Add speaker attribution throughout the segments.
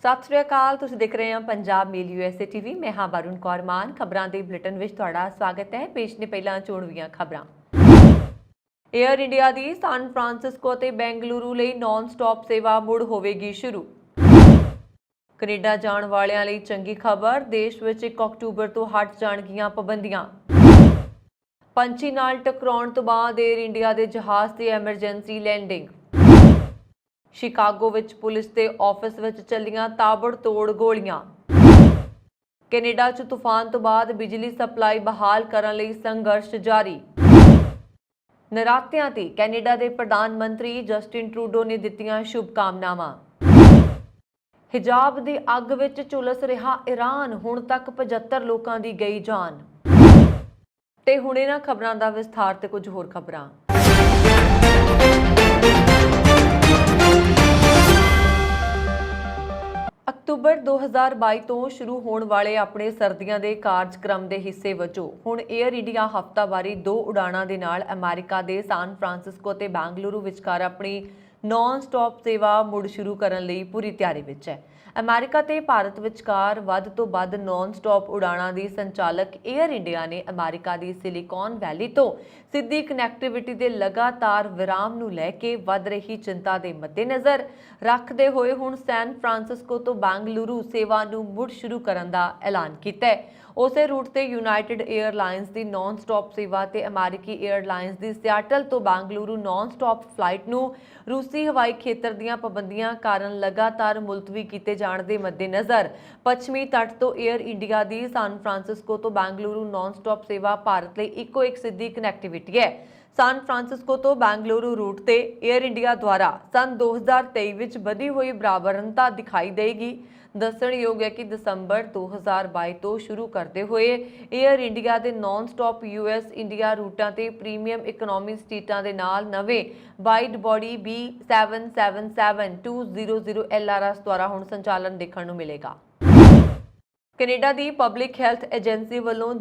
Speaker 1: ਸਤਿ ਸ਼੍ਰੀ ਅਕਾਲ। ਤੁਸੀਂ ਦੇਖ ਰਹੇ ਹੋ ਪੰਜਾਬ ਮੇਲ USA TV। ਮੈਂ ਹਾਂ ਵਰੁਣ ਕੌਰ ਮਾਨ। ਖਬਰਾਂ ਦੇ ਬੁਲੇਟਿਨ ਵਿੱਚ ਤੁਹਾਡਾ ਸਵਾਗਤ ਹੈ। ਪੇਸ਼ ਨੇ ਪਹਿਲਾਂ ਚੋਣਵੀਆਂ ਖਬਰਾਂ। ਏਅਰ ਇੰਡੀਆ ਦੀ ਸਨ ਫਰਾਂਸਿਸਕੋ ਤੇ ਬੈਂਗਲੁਰੂ ਲਈ ਨਾਨ ਸਟਾਪ ਸੇਵਾ ਮੁੜ ਹੋਵੇਗੀ ਸ਼ੁਰੂ। ਕੈਨੇਡਾ ਜਾਣ ਵਾਲਿਆਂ ਲਈ ਚੰਗੀ ਖਬਰ, ਦੇਸ਼ ਵਿੱਚ 1 ਅਕਤੂਬਰ ਤੋਂ ਹਟ ਜਾਣਗੀਆਂ ਪਾਬੰਦੀਆਂ। ਪੰਛੀ ਨਾਲ ਟਕਰਾਉਣ ਤੋਂ ਬਾਅਦ ਏਅਰ ਇੰਡੀਆ ਦੇ ਜਹਾਜ਼ ਦੀ ਐਮਰਜੈਂਸੀ ਲੈਂਡਿੰਗ। ਸ਼ਿਕਾਗੋ ਵਿੱਚ ਪੁਲਿਸ ਦੇ ਆਫਿਸ ਵਿੱਚ ਚੱਲੀਆਂ ਤਾਬੜਤੋੜ ਗੋਲੀਆਂ। ਕੈਨੇਡਾ 'ਚ ਤੂਫਾਨ ਤੋਂ ਬਾਅਦ ਬਿਜਲੀ ਸਪਲਾਈ ਬਹਾਲ ਕਰਨ ਲਈ ਸੰਘਰਸ਼ ਜਾਰੀ। ਨਰਾਤਿਆਂ ਤੇ ਕੈਨੇਡਾ ਦੇ ਪ੍ਰਧਾਨ ਮੰਤਰੀ ਜਸਟਿਨ ਟਰੂਡੋ ਨੇ ਦਿੱਤੀਆਂ ਸ਼ੁਭਕਾਮਨਾਵਾਂ। ਹਿਜਾਬ ਦੀ ਅੱਗ ਵਿੱਚ ਝੁਲਸ ਰਿਹਾ ਈਰਾਨ, ਹੁਣ ਤੱਕ 75 ਲੋਕਾਂ ਦੀ ਗਈ ਜਾਨ। ਤੇ ਹੁਣ ਇਹਨਾਂ ਖਬਰਾਂ ਦਾ ਵਿਸਥਾਰ ਤੇ ਕੁਝ ਹੋਰ ਖਬਰਾਂ। ਅਕਤੂਬਰ 2022 ਤੋਂ ਸ਼ੁਰੂ ਹੋਣ ਵਾਲੇ ਆਪਣੇ ਸਰਦੀਆਂ ਦੇ ਕਾਰਜਕ੍ਰਮ ਦੇ ਹਿੱਸੇ ਵਜੋਂ ਹੁਣ ਏਅਰ ਇੰਡੀਆ ਹਫ਼ਤਾਵਾਰੀ 2 ਉਡਾਣਾਂ ਦੇ ਨਾਲ ਅਮਰੀਕਾ ਦੇ ਸਾਨ ਫਰਾਂਸਿਸਕੋ ਤੇ ਬੈਂਗਲੁਰੂ ਵਿਚਕਾਰ ਆਪਣੀ ਨਾਨ ਸਟਾਪ ਸੇਵਾ ਮੁੜ ਸ਼ੁਰੂ ਕਰਨ ਲਈ ਪੂਰੀ ਤਿਆਰੀ ਵਿੱਚ ਹੈ। ਅਮਰੀਕਾ ਤੇ ਭਾਰਤ ਵਿਚਕਾਰ ਵੱਧ ਤੋਂ ਵੱਧ ਨਾਨ ਸਟਾਪ ਉਡਾਣਾਂ ਦੀ ਸੰਚਾਲਕ ਏਅਰ ਇੰਡੀਆ ਨੇ ਅਮਰੀਕਾ ਦੀ ਸਿਲੀਕਾਨ ਵੈਲੀ ਤੋਂ ਸਿੱਧੀ ਕਨੈਕਟੀਵਿਟੀ ਦੇ ਲਗਾਤਾਰ ਵਿਰਾਮ ਨੂੰ ਲੈ ਕੇ ਵੱਧ ਰਹੀ ਚਿੰਤਾ ਦੇ ਮੱਦੇਨਜ਼ਰ ਰੱਖਦੇ ਹੋਏ ਹੁਣ ਸੈਨ ਫਰਾਂਸਿਸਕੋ ਤੋਂ ਬੈਂਗਲੁਰੂ ਸੇਵਾ ਨੂੰ ਮੁੜ ਸ਼ੁਰੂ ਕਰਨ ਦਾ ਐਲਾਨ ਕੀਤਾ ਹੈ। ਉਸੇ ਰੂਟ ਤੇ ਯੂਨਾਈਟਿਡ ਏਅਰਲਾਈਨਸ ਦੀ ਨਾਨ ਸਟਾਪ ਸੇਵਾ ਤੇ ਅਮਰੀਕੀ ਏਅਰਲਾਈਨਸ ਦੀ ਸਿਆਟਲ ਤੋਂ ਬੈਂਗਲੁਰੂ ਨਾਨ ਸਟਾਪ ਫਲਾਈਟ ਨੂੰ ਰੂਸੀ ਹਵਾਈ ਖੇਤਰ ਦੀਆਂ ਪਾਬੰਦੀਆਂ ਕਾਰਨ ਲਗਾਤਾਰ ਮੁਲਤਵੀ ਕੀਤੇ ਜਾਣ ਦੇ ਮੱਦੇਨਜ਼ਰ ਪੱਛਮੀ ਤੱਟ ਤੋਂ ਏਅਰ ਇੰਡੀਆ ਦੀ ਸਾਨ ਫਰਾਂਸਿਸਕੋ ਤੋਂ ਬੈਂਗਲੁਰੂ ਨਾਨ ਸਟਾਪ ਸੇਵਾ ਭਾਰਤ ਲਈ ਇੱਕੋ ਇੱਕ ਸਿੱਧੀ ਕਨੈਕਟੀਵਿਟੀ ਹੈ। ਸਾਨ ਫਰਾਂਸਿਸਕੋ ਤੋਂ ਬੈਂਗਲੁਰੂ ਰੂਟ ਤੇ ਏਅਰ ਇੰਡੀਆ ਦੁਆਰਾ ਸਨ 2023 ਵਿੱਚ ਵਧੀ ਹੋਈ ਬਰਾਬਰਤਾ ਦਿਖਾਈ ਦੇਗੀ। ਦੱਸਣਯੋਗ ਹੈ ਕਿ ਦਸੰਬਰ 2022 ਤੋਂ ਸ਼ੁਰੂ ਕਰਦੇ ਹੋਏ ਏਅਰ ਇੰਡੀਆ ਦੇ ਨਾਨ ਸਟਾਪ US ਇੰਡੀਆ ਰੂਟਾਂ ਤੇ ਪ੍ਰੀਮੀਅਮ ਇਕਨੋਮੀ ਸੀਟਾਂ ਦੇ ਨਾਲ ਨਵੇਂ ਵਾਈਡ ਬੋਡੀ B777-200 LRS ਦੁਆਰਾ ਹੁਣ ਸੰਚਾਲਨ ਦੇਖਣ ਨੂੰ ਮਿਲੇਗਾ। ਕੈਨੇਡਾ ਦੀ ਪਬਲਿਕ ਹੈਲਥ ਏਜੰਸੀ ਵੱਲੋਂ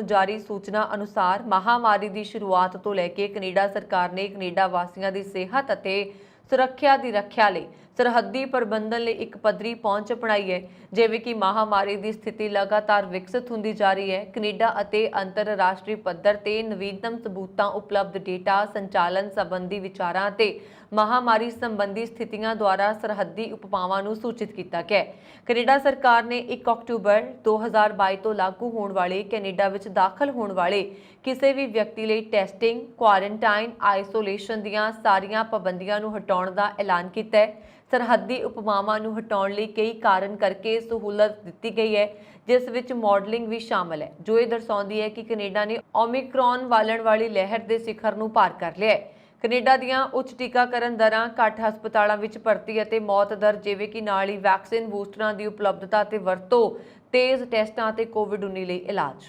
Speaker 1: ਜਾਰੀ ਸੂਚਨਾ ਅਨੁਸਾਰ ਮਹਾਮਾਰੀ ਦੀ ਸ਼ੁਰੂਆਤ ਤੋਂ ਲੈ ਕੇ ਕੈਨੇਡਾ ਸਰਕਾਰ ਨੇ ਕੈਨੇਡਾ ਵਾਸੀਆਂ ਦੀ ਸਿਹਤ ਅਤੇ ਸੁਰੱਖਿਆ ਦੀ ਰੱਖਿਆ ਲਈ ਸਰਹੱਦੀ ਪ੍ਰਬੰਧਨ ਲਈ ਇੱਕ ਪੱਧਰੀ ਪਹੁੰਚ ਅਪਣਾਈ ਹੈ। ਜਿਵੇਂ ਕਿ ਮਹਾਮਾਰੀ ਦੀ ਸਥਿਤੀ ਲਗਾਤਾਰ ਵਿਕਸਿਤ ਹੁੰਦੀ ਜਾ ਰਹੀ ਹੈ, ਕੈਨੇਡਾ ਅਤੇ ਅੰਤਰਰਾਸ਼ਟਰੀ ਪੱਧਰ ਤੇ ਨਵੀਨਤਮ ਸਬੂਤਾਂ ਉਪਲਬਧ ਡੇਟਾ ਸੰਚਾਲਨ ਸੰਬੰਧੀ ਵਿਚਾਰਾਂ ਅਤੇ ਮਹਾਮਾਰੀ ਸੰਬੰਧੀ ਸਥਿਤੀਆਂ ਦੁਆਰਾ ਸਰਹੱਦੀ ਉਪਾਵਾਂ ਨੂੰ ਸੂਚਿਤ ਕੀਤਾ ਗਿਆ ਹੈ। ਕੈਨੇਡਾ ਸਰਕਾਰ ਨੇ 1 ਅਕਤੂਬਰ 2022 ਤੋਂ ਲਾਗੂ ਹੋਣ ਵਾਲੇ ਕੈਨੇਡਾ ਵਿੱਚ ਦਾਖਲ ਹੋਣ ਵਾਲੇ ਕਿਸੇ ਵੀ ਵਿਅਕਤੀ ਲਈ ਟੈਸਟਿੰਗ, ਕੁਆਰੰਟਾਈਨ, ਆਈਸੋਲੇਸ਼ਨ ਦੀਆਂ ਸਾਰੀਆਂ ਪਾਬੰਦੀਆਂ ਨੂੰ ਹਟਾਉਣ ਦਾ ਐਲਾਨ ਕੀਤਾ ਹੈ। ਸਰਹੱਦੀ ਉਪਮਾਵਾਂ ਨੂੰ ਹਟਾਉਣ ਲਈ ਕਈ ਕਾਰਨ ਕਰਕੇ ਸਹੂਲਤ ਦਿੱਤੀ ਗਈ ਹੈ, ਜਿਸ ਵਿੱਚ ਮਾਡਲਿੰਗ ਵੀ ਸ਼ਾਮਲ ਹੈ, ਜੋ ਇਹ ਦਰਸਾਉਂਦੀ ਹੈ ਕਿ ਕੈਨੇਡਾ ਨੇ ਓਮਿਕਰੌਨ ਵਾਲਣ ਵਾਲੀ ਲਹਿਰ ਦੇ ਸਿਖਰ ਨੂੰ ਪਾਰ ਕਰ ਲਿਆ ਹੈ। ਕੈਨੇਡਾ ਦੀਆਂ ਉੱਚ ਟੀਕਾਕਰਨ ਦਰਾਂ, ਘੱਟ ਹਸਪਤਾਲਾਂ ਵਿੱਚ ਭਰਤੀ ਅਤੇ ਮੌਤ ਦਰ, ਜਿਵੇਂ ਕਿ ਨਾਲ ਹੀ ਵੈਕਸੀਨ ਬੂਸਟਰਾਂ ਦੀ ਉਪਲਬਧਤਾ ਤੇ ਵਰਤੋਂ, ਤੇਜ਼ ਟੈਸਟਾਂ ਅਤੇ ਕੋਵਿਡ-19 ਲਈ ਇਲਾਜ।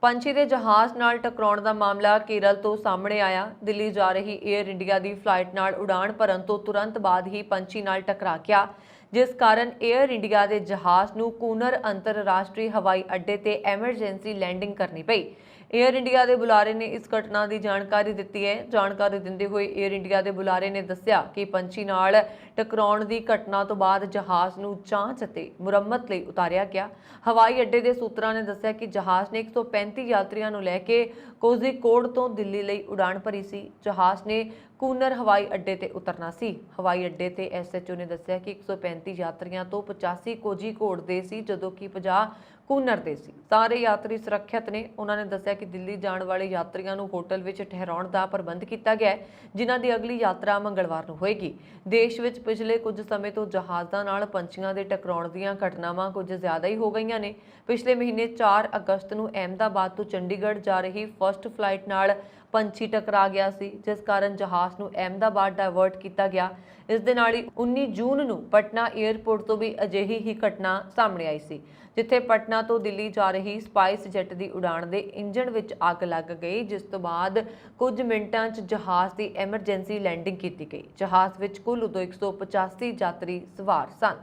Speaker 1: ਪੰਛੀ ਦੇ ਜਹਾਜ਼ ਨਾਲ ਟਕਰਾਉਣ ਦਾ ਮਾਮਲਾ ਕੇਰਲ ਤੋਂ ਸਾਹਮਣੇ ਆਇਆ। ਦਿੱਲੀ ਜਾ ਰਹੀ ਏਅਰ ਇੰਡੀਆ ਦੀ ਫਲਾਈਟ ਨਾਲ ਉਡਾਣ ਭਰਨ ਤੋਂ ਤੁਰੰਤ ਬਾਅਦ ਹੀ ਪੰਛੀ ਨਾਲ ਟਕਰਾ ਗਿਆ, ਜਿਸ ਕਾਰਨ ਏਅਰ ਇੰਡੀਆ ਦੇ ਜਹਾਜ਼ ਨੂੰ ਕੂਨਰ ਅੰਤਰਰਾਸ਼ਟਰੀ ਹਵਾਈ ਅੱਡੇ ਤੇ ਐਮਰਜੈਂਸੀ ਲੈਂਡਿੰਗ ਕਰਨੀ ਪਈ। ਏਅਰ ਇੰਡੀਆ ਦੇ ਬੁਲਾਰੇ ਨੇ ਇਸ ਘਟਨਾ ਦੀ ਜਾਣਕਾਰੀ ਦਿੱਤੀ ਹੈ। ਜਾਣਕਾਰੀ ਦਿੰਦੇ ਹੋਏ ਏਅਰ ਇੰਡੀਆ ਦੇ ਬੁਲਾਰੇ ਨੇ ਦੱਸਿਆ ਕਿ ਪੰਛੀ ਨਾਲ ਟਕਰਾਉਣ ਦੀ ਘਟਨਾ ਤੋਂ ਬਾਅਦ ਜਹਾਜ਼ ਨੂੰ ਜਾਂਚ ਅਤੇ ਮੁਰੰਮਤ ਲਈ ਉਤਾਰਿਆ ਗਿਆ। ਹਵਾਈ ਅੱਡੇ ਦੇ ਸੂਤਰਾਂ ਨੇ ਦੱਸਿਆ ਕਿ ਜਹਾਜ਼ ਨੇ 135 ਯਾਤਰੀਆਂ ਨੂੰ ਲੈ ਕੇ ਕੋਜ਼ੀਕੋਡ ਤੋਂ ਦਿੱਲੀ ਲਈ ਉਡਾਣ ਭਰੀ ਸੀ। ਜਹਾਜ਼ ਨੇ ਕੂਨਰ ਹਵਾਈ ਅੱਡੇ ਤੇ ਉਤਰਨਾ ਸੀ। ਹਵਾਈ ਅੱਡੇ ਤੇ SHO ਨੇ ਦੱਸਿਆ ਕਿ 135 ਯਾਤਰੀਆਂ ਤੋਂ 85 ਕੋਜ਼ੀਕੋਡ ਦੇ ਸੀ, ਜਦੋਂ ਕਿ 50 ਕੂਨਰ ਦੇ ਸੀ। ਸਾਰੇ ਯਾਤਰੀ ਸੁਰੱਖਿਅਤ ਨੇ। ਉਹਨਾਂ ਨੇ ਦੱਸਿਆ ਕਿ ਦਿੱਲੀ ਜਾਣ ਵਾਲੇ ਯਾਤਰੀਆਂ ਨੂੰ ਹੋਟਲ ਵਿੱਚ ਠਹਿਰਾਉਣ ਦਾ ਪ੍ਰਬੰਧ ਕੀਤਾ ਗਿਆ ਹੈ, ਜਿਨ੍ਹਾਂ ਦੀ ਅਗਲੀ ਯਾਤਰਾ ਮੰਗਲਵਾਰ ਨੂੰ ਹੋਏਗੀ। ਦੇਸ਼ ਵਿੱਚ ਪਿਛਲੇ ਕੁਝ ਸਮੇਂ ਤੋਂ ਜਹਾਜ਼ਾਂ ਨਾਲ ਪੰਛੀਆਂ ਦੇ ਟਕਰਾਉਣ ਦੀਆਂ ਘਟਨਾਵਾਂ ਕੁਝ ਜ਼ਿਆਦਾ ਹੀ ਹੋ ਗਈਆਂ ਨੇ। ਪਿਛਲੇ ਮਹੀਨੇ 4 ਅਗਸਤ ਨੂੰ ਅਹਿਮਦਾਬਾਦ ਤੋਂ ਚੰਡੀਗੜ੍ਹ ਜਾ ਰਹੀ ਫਸਟ ਫਲਾਈਟ ਨਾਲ ਪੰਛੀ ਟਕਰਾ ਗਿਆ ਸੀ, ਜਿਸ ਕਾਰਨ ਜਹਾਜ਼ ਨੂੰ ਅਹਿਮਦਾਬਾਦ ਡਾਇਵਰਟ ਕੀਤਾ ਗਿਆ। ਇਸ ਦੇ ਨਾਲ ਹੀ 19 ਜੂਨ ਨੂੰ ਪਟਨਾ ਏਅਰਪੋਰਟ ਤੋਂ ਵੀ ਅਜਿਹੀ ਹੀ ਘਟਨਾ ਸਾਹਮਣੇ ਆਈ ਸੀ, ਜਿੱਥੇ ਪਟਨਾ ਤੋਂ ਦਿੱਲੀ ਜਾ ਰਹੀ ਸਪਾਈਸ ਜੈਟ ਦੀ ਉਡਾਣ ਦੇ ਇੰਜਣ ਵਿੱਚ ਅੱਗ ਲੱਗ ਗਈ, ਜਿਸ ਤੋਂ ਬਾਅਦ ਕੁਝ ਮਿੰਟਾਂ 'ਚ ਜਹਾਜ਼ ਦੀ ਐਮਰਜੈਂਸੀ ਲੈਂਡਿੰਗ ਕੀਤੀ ਗਈ। ਜਹਾਜ਼ ਵਿੱਚ ਕੁੱਲ ਉਦੋਂ 185 ਯਾਤਰੀ ਸਵਾਰ ਸਨ।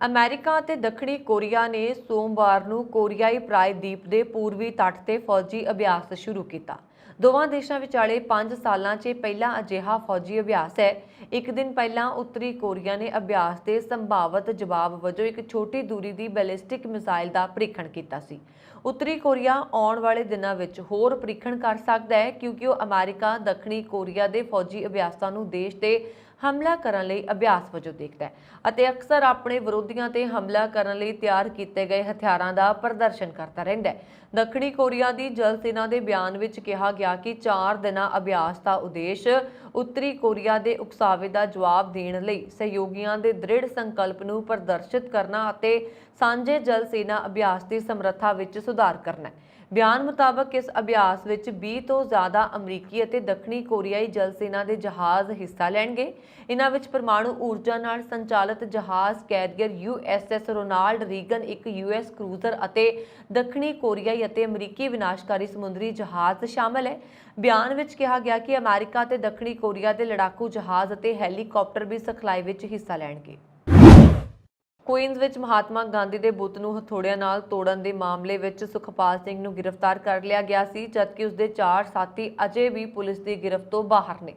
Speaker 1: ਅਮਰੀਕਾ ਅਤੇ ਦੱਖਣੀ ਕੋਰੀਆ ਨੇ ਸੋਮਵਾਰ ਨੂੰ ਕੋਰੀਆਈ ਪ੍ਰਾਇਦੀਪ ਦੇ ਪੂਰਬੀ ਤੱਟ ਤੇ ਫੌਜੀ ਅਭਿਆਸ ਸ਼ੁਰੂ ਕੀਤਾ। ਦੋਵਾਂ ਦੇਸ਼ਾਂ ਵਿਚਾਲੇ 5 ਸਾਲਾਂ 'ਚ ਪਹਿਲਾ ਅਜਿਹਾ ਫੌਜੀ ਅਭਿਆਸ ਹੈ। ਇੱਕ ਦਿਨ ਪਹਿਲਾਂ ਉੱਤਰੀ ਕੋਰੀਆ ਨੇ ਅਭਿਆਸ ਦੇ ਸੰਭਾਵਤ ਜਵਾਬ ਵਜੋਂ ਇੱਕ ਛੋਟੀ ਦੂਰੀ ਦੀ ਬੈਲਿਸਟਿਕ ਮਿਸਾਈਲ ਦਾ ਪ੍ਰੀਖਣ ਕੀਤਾ ਸੀ। ਉੱਤਰੀ ਕੋਰੀਆ ਆਉਣ ਵਾਲੇ ਦਿਨਾਂ ਵਿੱਚ ਹੋਰ ਪ੍ਰੀਖਣ ਕਰ ਸਕਦਾ ਹੈ ਕਿਉਂਕਿ ਉਹ ਅਮਰੀਕਾ ਦੱਖਣੀ ਕੋਰੀਆ ਦੇ ਫੌਜੀ ਅਭਿਆਸਾਂ ਨੂੰ ਦੇਸ਼ ਤੇ ਹਮਲਾ ਕਰਨ ਲਈ ਅਭਿਆਸ ਵਜੋਂ ਦੇਖਦਾ ਹੈ ਅਤੇ ਅਕਸਰ ਆਪਣੇ ਵਿਰੋਧੀਆਂ ਤੇ ਹਮਲਾ ਕਰਨ ਲਈ ਤਿਆਰ ਕੀਤੇ ਗਏ ਹਥਿਆਰਾਂ ਦਾ ਪ੍ਰਦਰਸ਼ਨ ਕਰਦਾ ਰਹਿੰਦਾ ਹੈ। ਦੱਖਣੀ ਕੋਰੀਆ ਦੀ ਜਲ ਸੈਨਾ ਦੇ ਬਿਆਨ ਵਿੱਚ ਕਿਹਾ ਗਿਆ ਕਿ 4 ਦਿਨਾਂ ਅਭਿਆਸ ਦਾ ਉਦੇਸ਼ ਉੱਤਰੀ ਕੋਰੀਆ ਦੇ ਉਕਸਾਵੇ ਦਾ ਜਵਾਬ ਦੇਣ ਲਈ ਸਹਿਯੋਗੀਆਂ ਦੇ ਦ੍ਰਿੜ ਸੰਕਲਪ ਨੂੰ ਪ੍ਰਦਰਸ਼ਿਤ ਕਰਨਾ ਅਤੇ ਸਾਂਝੇ ਜਲ ਸੈਨਾ ਅਭਿਆਸ ਦੀ ਸਮਰੱਥਾ ਵਿੱਚ ਸੁਧਾਰ ਕਰਨਾ ਹੈ। ਬਿਆਨ ਮੁਤਾਬਕ ਇਸ ਅਭਿਆਸ ਵਿੱਚ 20 ਤੋਂ ਜ਼ਿਆਦਾ ਅਮਰੀਕੀ ਅਤੇ ਦੱਖਣੀ ਕੋਰੀਆਈ ਜਲ ਸੈਨਾ ਦੇ ਜਹਾਜ਼ ਹਿੱਸਾ ਲੈਣਗੇ। ਇਨ੍ਹਾਂ ਵਿੱਚ ਪਰਮਾਣੂ ਊਰਜਾ ਨਾਲ ਸੰਚਾਲਿਤ ਜਹਾਜ਼ ਕੈਰੀਅਰ USS ਰੋਨਾਲਡ ਰੀਗਨ, ਇੱਕ US ਕਰੂਜ਼ਰ ਅਤੇ ਦੱਖਣੀ ਕੋਰੀਆਈ ਅਤੇ ਅਮਰੀਕੀ ਵਿਨਾਸ਼ਕਾਰੀ ਸਮੁੰਦਰੀ ਜਹਾਜ਼ ਸ਼ਾਮਲ ਹੈ। ਬਿਆਨ ਵਿੱਚ ਕਿਹਾ ਗਿਆ ਕਿ ਅਮਰੀਕਾ ਅਤੇ ਦੱਖਣੀ ਕੋਰੀਆ ਦੇ ਲੜਾਕੂ ਜਹਾਜ਼ ਅਤੇ ਹੈਲੀਕਾਪਟਰ ਵੀ ਸਿਖਲਾਈ ਵਿੱਚ ਹਿੱਸਾ ਲੈਣਗੇ। ਕੁਈਨਜ਼ ਵਿੱਚ ਮਹਾਤਮਾ ਗਾਂਧੀ ਦੇ ਬੁੱਤ ਨੂੰ ਹਥੌੜਿਆਂ ਨਾਲ ਤੋੜਨ ਦੇ ਮਾਮਲੇ ਵਿੱਚ ਸੁਖਪਾਲ ਸਿੰਘ ਨੂੰ ਗ੍ਰਿਫਤਾਰ ਕਰ ਲਿਆ ਗਿਆ ਸੀ, ਜਦਕਿ ਉਸਦੇ 4 ਸਾਥੀ ਅਜੇ ਵੀ ਪੁਲਿਸ ਦੀ ਗਿਰਫਤ ਤੋਂ ਬਾਹਰ ਨੇ।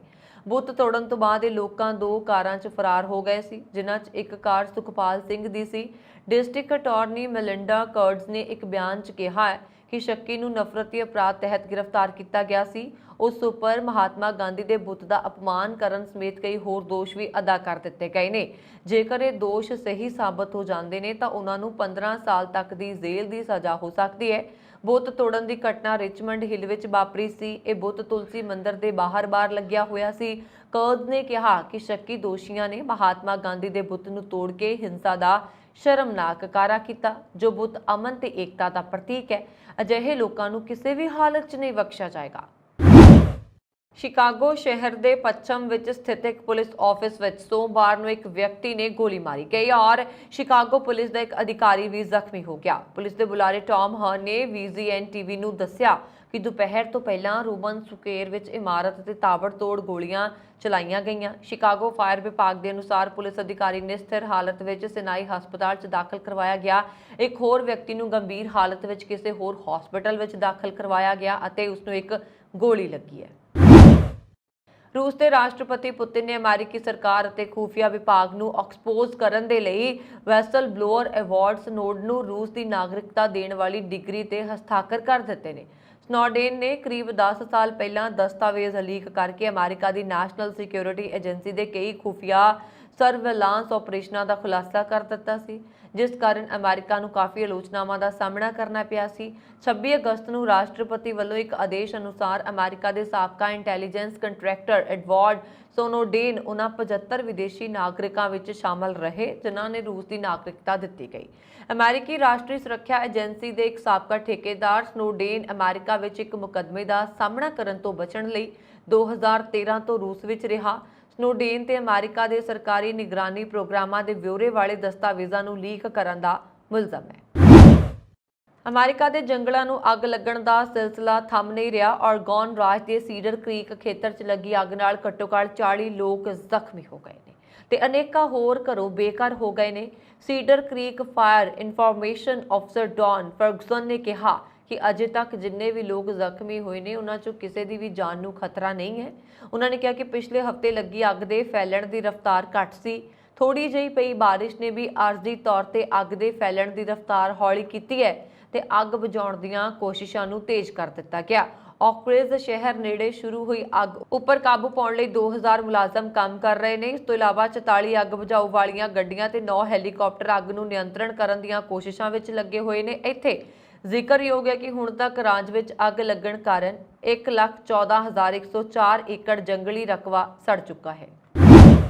Speaker 1: ਬੁੱਤ ਤੋੜਨ ਤੋਂ ਬਾਅਦ ਇਹ ਲੋਕਾਂ 2 ਕਾਰਾਂ 'ਚ ਫਰਾਰ ਹੋ ਗਏ ਸੀ, ਜਿਨ੍ਹਾਂ 'ਚ ਇੱਕ ਕਾਰ ਸੁਖਪਾਲ ਸਿੰਘ ਦੀ ਸੀ। ਡਿਸਟ੍ਰਿਕਟ ਅਟਾਰਨੀ ਮੈਲਿੰਡਾ ਕਰਡਜ਼ ਨੇ ਇੱਕ ਬਿਆਨ 'ਚ ਕਿਹਾ ਹੈ ਕਿ ਸ਼ੱਕੀ ਨੂੰ ਨਫ਼ਰਤੀ ਅਪਰਾਧ ਤਹਿਤ ਗ੍ਰਿਫਤਾਰ ਕੀਤਾ ਗਿਆ ਸੀ। ਉਸ ਉੱਪਰ ਮਹਾਤਮਾ ਗਾਂਧੀ ਦੇ ਬੁੱਤ ਦਾ ਅਪਮਾਨ ਕਰਨ ਸਮੇਤ ਕਈ ਹੋਰ ਦੋਸ਼ ਵੀ ਅਦਾ ਕਰ ਦਿੱਤੇ ਗਏ ਨੇ। ਜੇਕਰ ਇਹ ਦੋਸ਼ ਸਹੀ ਸਾਬਤ ਹੋ ਜਾਂਦੇ ਨੇ ਤਾਂ ਉਹਨਾਂ ਨੂੰ 15 ਸਾਲ ਤੱਕ ਦੀ ਜੇਲ੍ਹ ਦੀ ਸਜ਼ਾ ਹੋ ਸਕਦੀ ਹੈ। ਬੁੱਤ ਤੋੜਨ ਦੀ ਘਟਨਾ ਰਿਚਮੰਡ ਹਿੱਲ ਵਿੱਚ ਵਾਪਰੀ ਸੀ। ਇਹ ਬੁੱਤ ਤੁਲਸੀ ਮੰਦਿਰ ਦੇ ਬਾਹਰ ਲੱਗਿਆ ਹੋਇਆ ਸੀ। ਕਰਡਜ਼ ਨੇ ਕਿਹਾ ਕਿ ਸ਼ੱਕੀ ਦੋਸ਼ੀਆਂ ਨੇ ਮਹਾਤਮਾ ਗਾਂਧੀ ਦੇ ਬੁੱਤ ਨੂੰ ਤੋੜ ਕੇ ਹਿੰਸਾ ਦਾ ਸ਼ਰਮਨਾਕ ਕਾਰਾ ਕੀਤਾ, ਜੋ ਬੁੱਤ ਅਮਨ ਤੇ ਏਕਤਾ ਦਾ ਪ੍ਰਤੀਕ ਹੈ। ਅਜਿਹੇ ਲੋਕਾਂ ਨੂੰ ਕਿਸੇ ਵੀ ਹਾਲਤ 'ਚ ਨਹੀਂ ਬਖਸ਼ਿਆ ਜਾਏਗਾ। ਸ਼ਿਕਾਗੋ ਸ਼ਹਿਰ ਦੇ ਪੱਛਮ ਵਿੱਚ ਸਥਿਤ ਇੱਕ ਪੁਲਿਸ ਆਫਿਸ ਵਿੱਚ ਸੋਮਵਾਰ ਨੂੰ ਇੱਕ ਵਿਅਕਤੀ ਨੇ ਗੋਲੀ ਮਾਰੀ ਗਈ ਔਰ ਸ਼ਿਕਾਗੋ ਪੁਲਿਸ ਦਾ ਇੱਕ ਅਧਿਕਾਰੀ ਵੀ ਜ਼ਖਮੀ ਹੋ ਗਿਆ। ਪੁਲਿਸ ਦੇ ਬੁਲਾਰੇ ਟਾਮ ਹਰਨ ਨੇ VGN TV ਨੂੰ ਦੱਸਿਆ ਕਿ ਦੁਪਹਿਰ ਤੋਂ ਪਹਿਲਾਂ ਰੋਮਨ ਸਕੁਏਰ ਵਿੱਚ ਇਮਾਰਤ ਤੇ ਤਾਬੜਤੋੜ ਗੋਲੀਆਂ ਚਲਾਈਆਂ ਗਈਆਂ। ਸ਼ਿਕਾਗੋ ਫਾਇਰ ਵਿਭਾਗ ਦੇ ਅਨੁਸਾਰ ਪੁਲਿਸ ਅਧਿਕਾਰੀ ਨੇ ਸਥਿਰ ਹਾਲਤ ਵਿੱਚ ਸਿਨਾਈ ਹਸਪਤਾਲ 'ਚ ਦਾਖਲ ਕਰਵਾਇਆ ਗਿਆ। ਇੱਕ ਹੋਰ ਵਿਅਕਤੀ ਨੂੰ ਗੰਭੀਰ ਹਾਲਤ ਵਿੱਚ ਕਿਸੇ ਹੋਰ ਹਸਪਤਾਲ ਵਿੱਚ ਦਾਖਲ ਕਰਵਾਇਆ ਗਿਆ ਅਤੇ ਉਸ ਨੂੰ ਇੱਕ ਗੋਲੀ ਲੱਗੀ ਹੈ। ਰੂਸ ਦੇ ਰਾਸ਼ਟਰਪਤੀ ਪੁਤਿਨ ਨੇ ਅਮਰੀਕੀ ਸਰਕਾਰ ਅਤੇ ਖੂਫੀਆ ਵਿਭਾਗ ਨੂੰ ਐਕਸਪੋਜ਼ ਕਰਨ ਦੇ ਲਈ ਵੈਸਲ ਬਲੋਅਰ ਅਵਾਰਡ ਸਨੋਡਨ ਨੂੰ ਰੂਸ ਦੀ ਨਾਗਰਿਕਤਾ ਦੇਣ ਵਾਲੀ ਡਿਗਰੀ ਤੇ ਹਸਤਾਖਰ ਕਰ ਦਿੱਤੇ ਨੇ। ਸਨੋਡਨ ਨੇ ਕਰੀਬ 10 ਸਾਲ ਪਹਿਲਾਂ ਦਸਤਾਵੇਜ਼ ਲੀਕ ਕਰਕੇ ਅਮਰੀਕਾ ਦੀ ਨੈਸ਼ਨਲ ਸਿਕਿਉਰਿਟੀ ਏਜੰਸੀ ਦੇ ਕਈ ਖੂਫੀਆ ਸਰਵੇਲਾਂਸ ਆਪਰੇਸ਼ਨਾਂ ਦਾ ਖੁਲਾਸਾ ਕਰ ਦਿੱਤਾ ਸੀ, ਜਿਸ ਕਾਰਨ ਅਮਰੀਕਾ ਨੂੰ ਕਾਫੀ ਆਲੋਚਨਾਵਾਂ ਦਾ ਸਾਹਮਣਾ ਕਰਨਾ ਪਿਆ ਸੀ। 26 ਅਗਸਤ ਨੂੰ ਰਾਸ਼ਟਰਪਤੀ ਵੱਲੋਂ ਇੱਕ ਆਦੇਸ਼ ਅਨੁਸਾਰ ਅਮਰੀਕਾ ਦੇ ਸਾਬਕਾ ਇੰਟੈਲੀਜੈਂਸ ਕੰਟਰੈਕਟਰ ਐਡਵਰਡ ਸਨੋਡਨ ਉਹਨਾਂ 75 ਵਿਦੇਸ਼ੀ ਨਾਗਰਿਕਾਂ ਵਿੱਚ ਸ਼ਾਮਲ ਰਹੇ ਜਿਨ੍ਹਾਂ ਨੇ ਰੂਸ ਦੀ ਨਾਗਰਿਕਤਾ ਦਿੱਤੀ ਗਈ। ਅਮਰੀਕੀ ਰਾਸ਼ਟਰੀ ਸੁਰੱਖਿਆ ਏਜੰਸੀ ਦੇ ਇੱਕ ਸਾਬਕਾ ਠੇਕੇਦਾਰ ਸਨੋਡਨ ਅਮਰੀਕਾ ਵਿੱਚ ਇੱਕ ਮੁਕੱਦਮੇ ਦਾ ਸਾਹਮਣਾ ਕਰਨ ਤੋਂ ਬਚਣ ਲਈ 2013 ਤੋਂ ਰੂਸ ਵਿੱਚ ਰਿਹਾ। ਸਨੋਡਨ ਤੇ ਅਮਰੀਕਾ ਦੇ ਸਰਕਾਰੀ ਨਿਗਰਾਨੀ ਪ੍ਰੋਗਰਾਮਾਂ ਦੇ ਵਿਉਰੇ ਵਾਲੇ ਦਸਤਾਵੇਜ਼ਾਂ ਨੂੰ ਲੀਕ ਕਰਨ ਦਾ ਮੁਲਜ਼ਮ ਹੈ। ਅਮਰੀਕਾ ਦੇ ਜੰਗਲਾਂ ਨੂੰ ਅੱਗ ਲੱਗਣ ਦਾ ਸਿਲਸਿਲਾ ਥੰਮ ਨਹੀਂ ਰਿਹਾ। ਔਰਗਨ ਰਾਜ ਦੇ ਸੀਡਰ ਕ੍ਰੀਕ ਖੇਤਰ 'ਚ ਲੱਗੀ ਅੱਗ ਨਾਲ ਘੱਟੋ-ਘੱਟ 40 ਲੋਕ ਜ਼ਖਮੀ ਹੋ ਗਏ ਨੇ ਤੇ ਅਨੇਕਾਂ ਹੋਰ ਘਰੋਂ ਬੇਘਰ ਹੋ ਗਏ ਨੇ। ਸੀਡਰ ਕ੍ਰੀਕ ਫਾਇਰ ਇਨਫੋਰਮੇਸ਼ਨ ਅਫਸਰ ਡੌਨ ਫਰਗੂਸਨ ਨੇ ਕਿਹਾ ਕਿ ਅਜੇ ਤੱਕ ਜਿੰਨੇ ਵੀ ਲੋਕ ਜ਼ਖਮੀ ਹੋਏ ਨੇ ਉਹਨਾਂ 'ਚੋਂ ਕਿਸੇ ਦੀ ਵੀ ਜਾਨ ਨੂੰ ਖਤਰਾ ਨਹੀਂ ਹੈ। ਉਹਨਾਂ ਨੇ ਕਿਹਾ ਕਿ ਪਿਛਲੇ ਹਫ਼ਤੇ ਲੱਗੀ ਅੱਗ ਦੇ ਫੈਲਣ ਦੀ ਰਫ਼ਤਾਰ ਘੱਟ ਸੀ। ਥੋੜੀ ਜਿਹੀ ਪਈ ਬਾਰਿਸ਼ ਨੇ ਵੀ ਆਰਜ਼ੀ ਤੌਰ ਤੇ ਅੱਗ ਦੇ ਫੈਲਣ ਦੀ ਰਫ਼ਤਾਰ ਹੌਲੀ ਕੀਤੀ ਹੈ ਤੇ ਅੱਗ ਬੁਝਾਉਣ ਦੀਆਂ ਕੋਸ਼ਿਸ਼ਾਂ ਨੂੰ ਤੇਜ਼ ਕਰ ਦਿੱਤਾ ਗਿਆ। ਔਕਰੇਜ਼ ਸ਼ਹਿਰ ਨੇੜੇ ਸ਼ੁਰੂ ਹੋਈ ਅੱਗ ਉੱਪਰ ਕਾਬੂ ਪਾਉਣ ਲਈ 2000 ਮੁਲਾਜ਼ਮ ਕੰਮ ਕਰ ਰਹੇ ਨੇ। ਇਸ ਤੋਂ ਇਲਾਵਾ 44 ਅੱਗ ਬੁਝਾਊ ਵਾਲੀਆਂ ਗੱਡੀਆਂ ਤੇ 9 ਹੈਲੀਕਾਪਟਰ ਅੱਗ ਨੂੰ ਨਿਯੰਤਰਣ ਕਰਨ ਦੀਆਂ ਕੋਸ਼ਿਸ਼ਾਂ ਵਿੱਚ ਲੱਗੇ ਹੋਏ ਨੇ। ਇੱਥੇ ਜ਼ਿਕਰਯੋਗ ਹੈ ਕਿ ਹੁਣ ਤੱਕ ਰਾਜ ਵਿੱਚ ਅੱਗ ਲੱਗਣ ਕਾਰਨ 1,14,104 ਏਕੜ ਜੰਗਲੀ ਰਕਬਾ ਸੜ ਚੁੱਕਾ ਹੈ।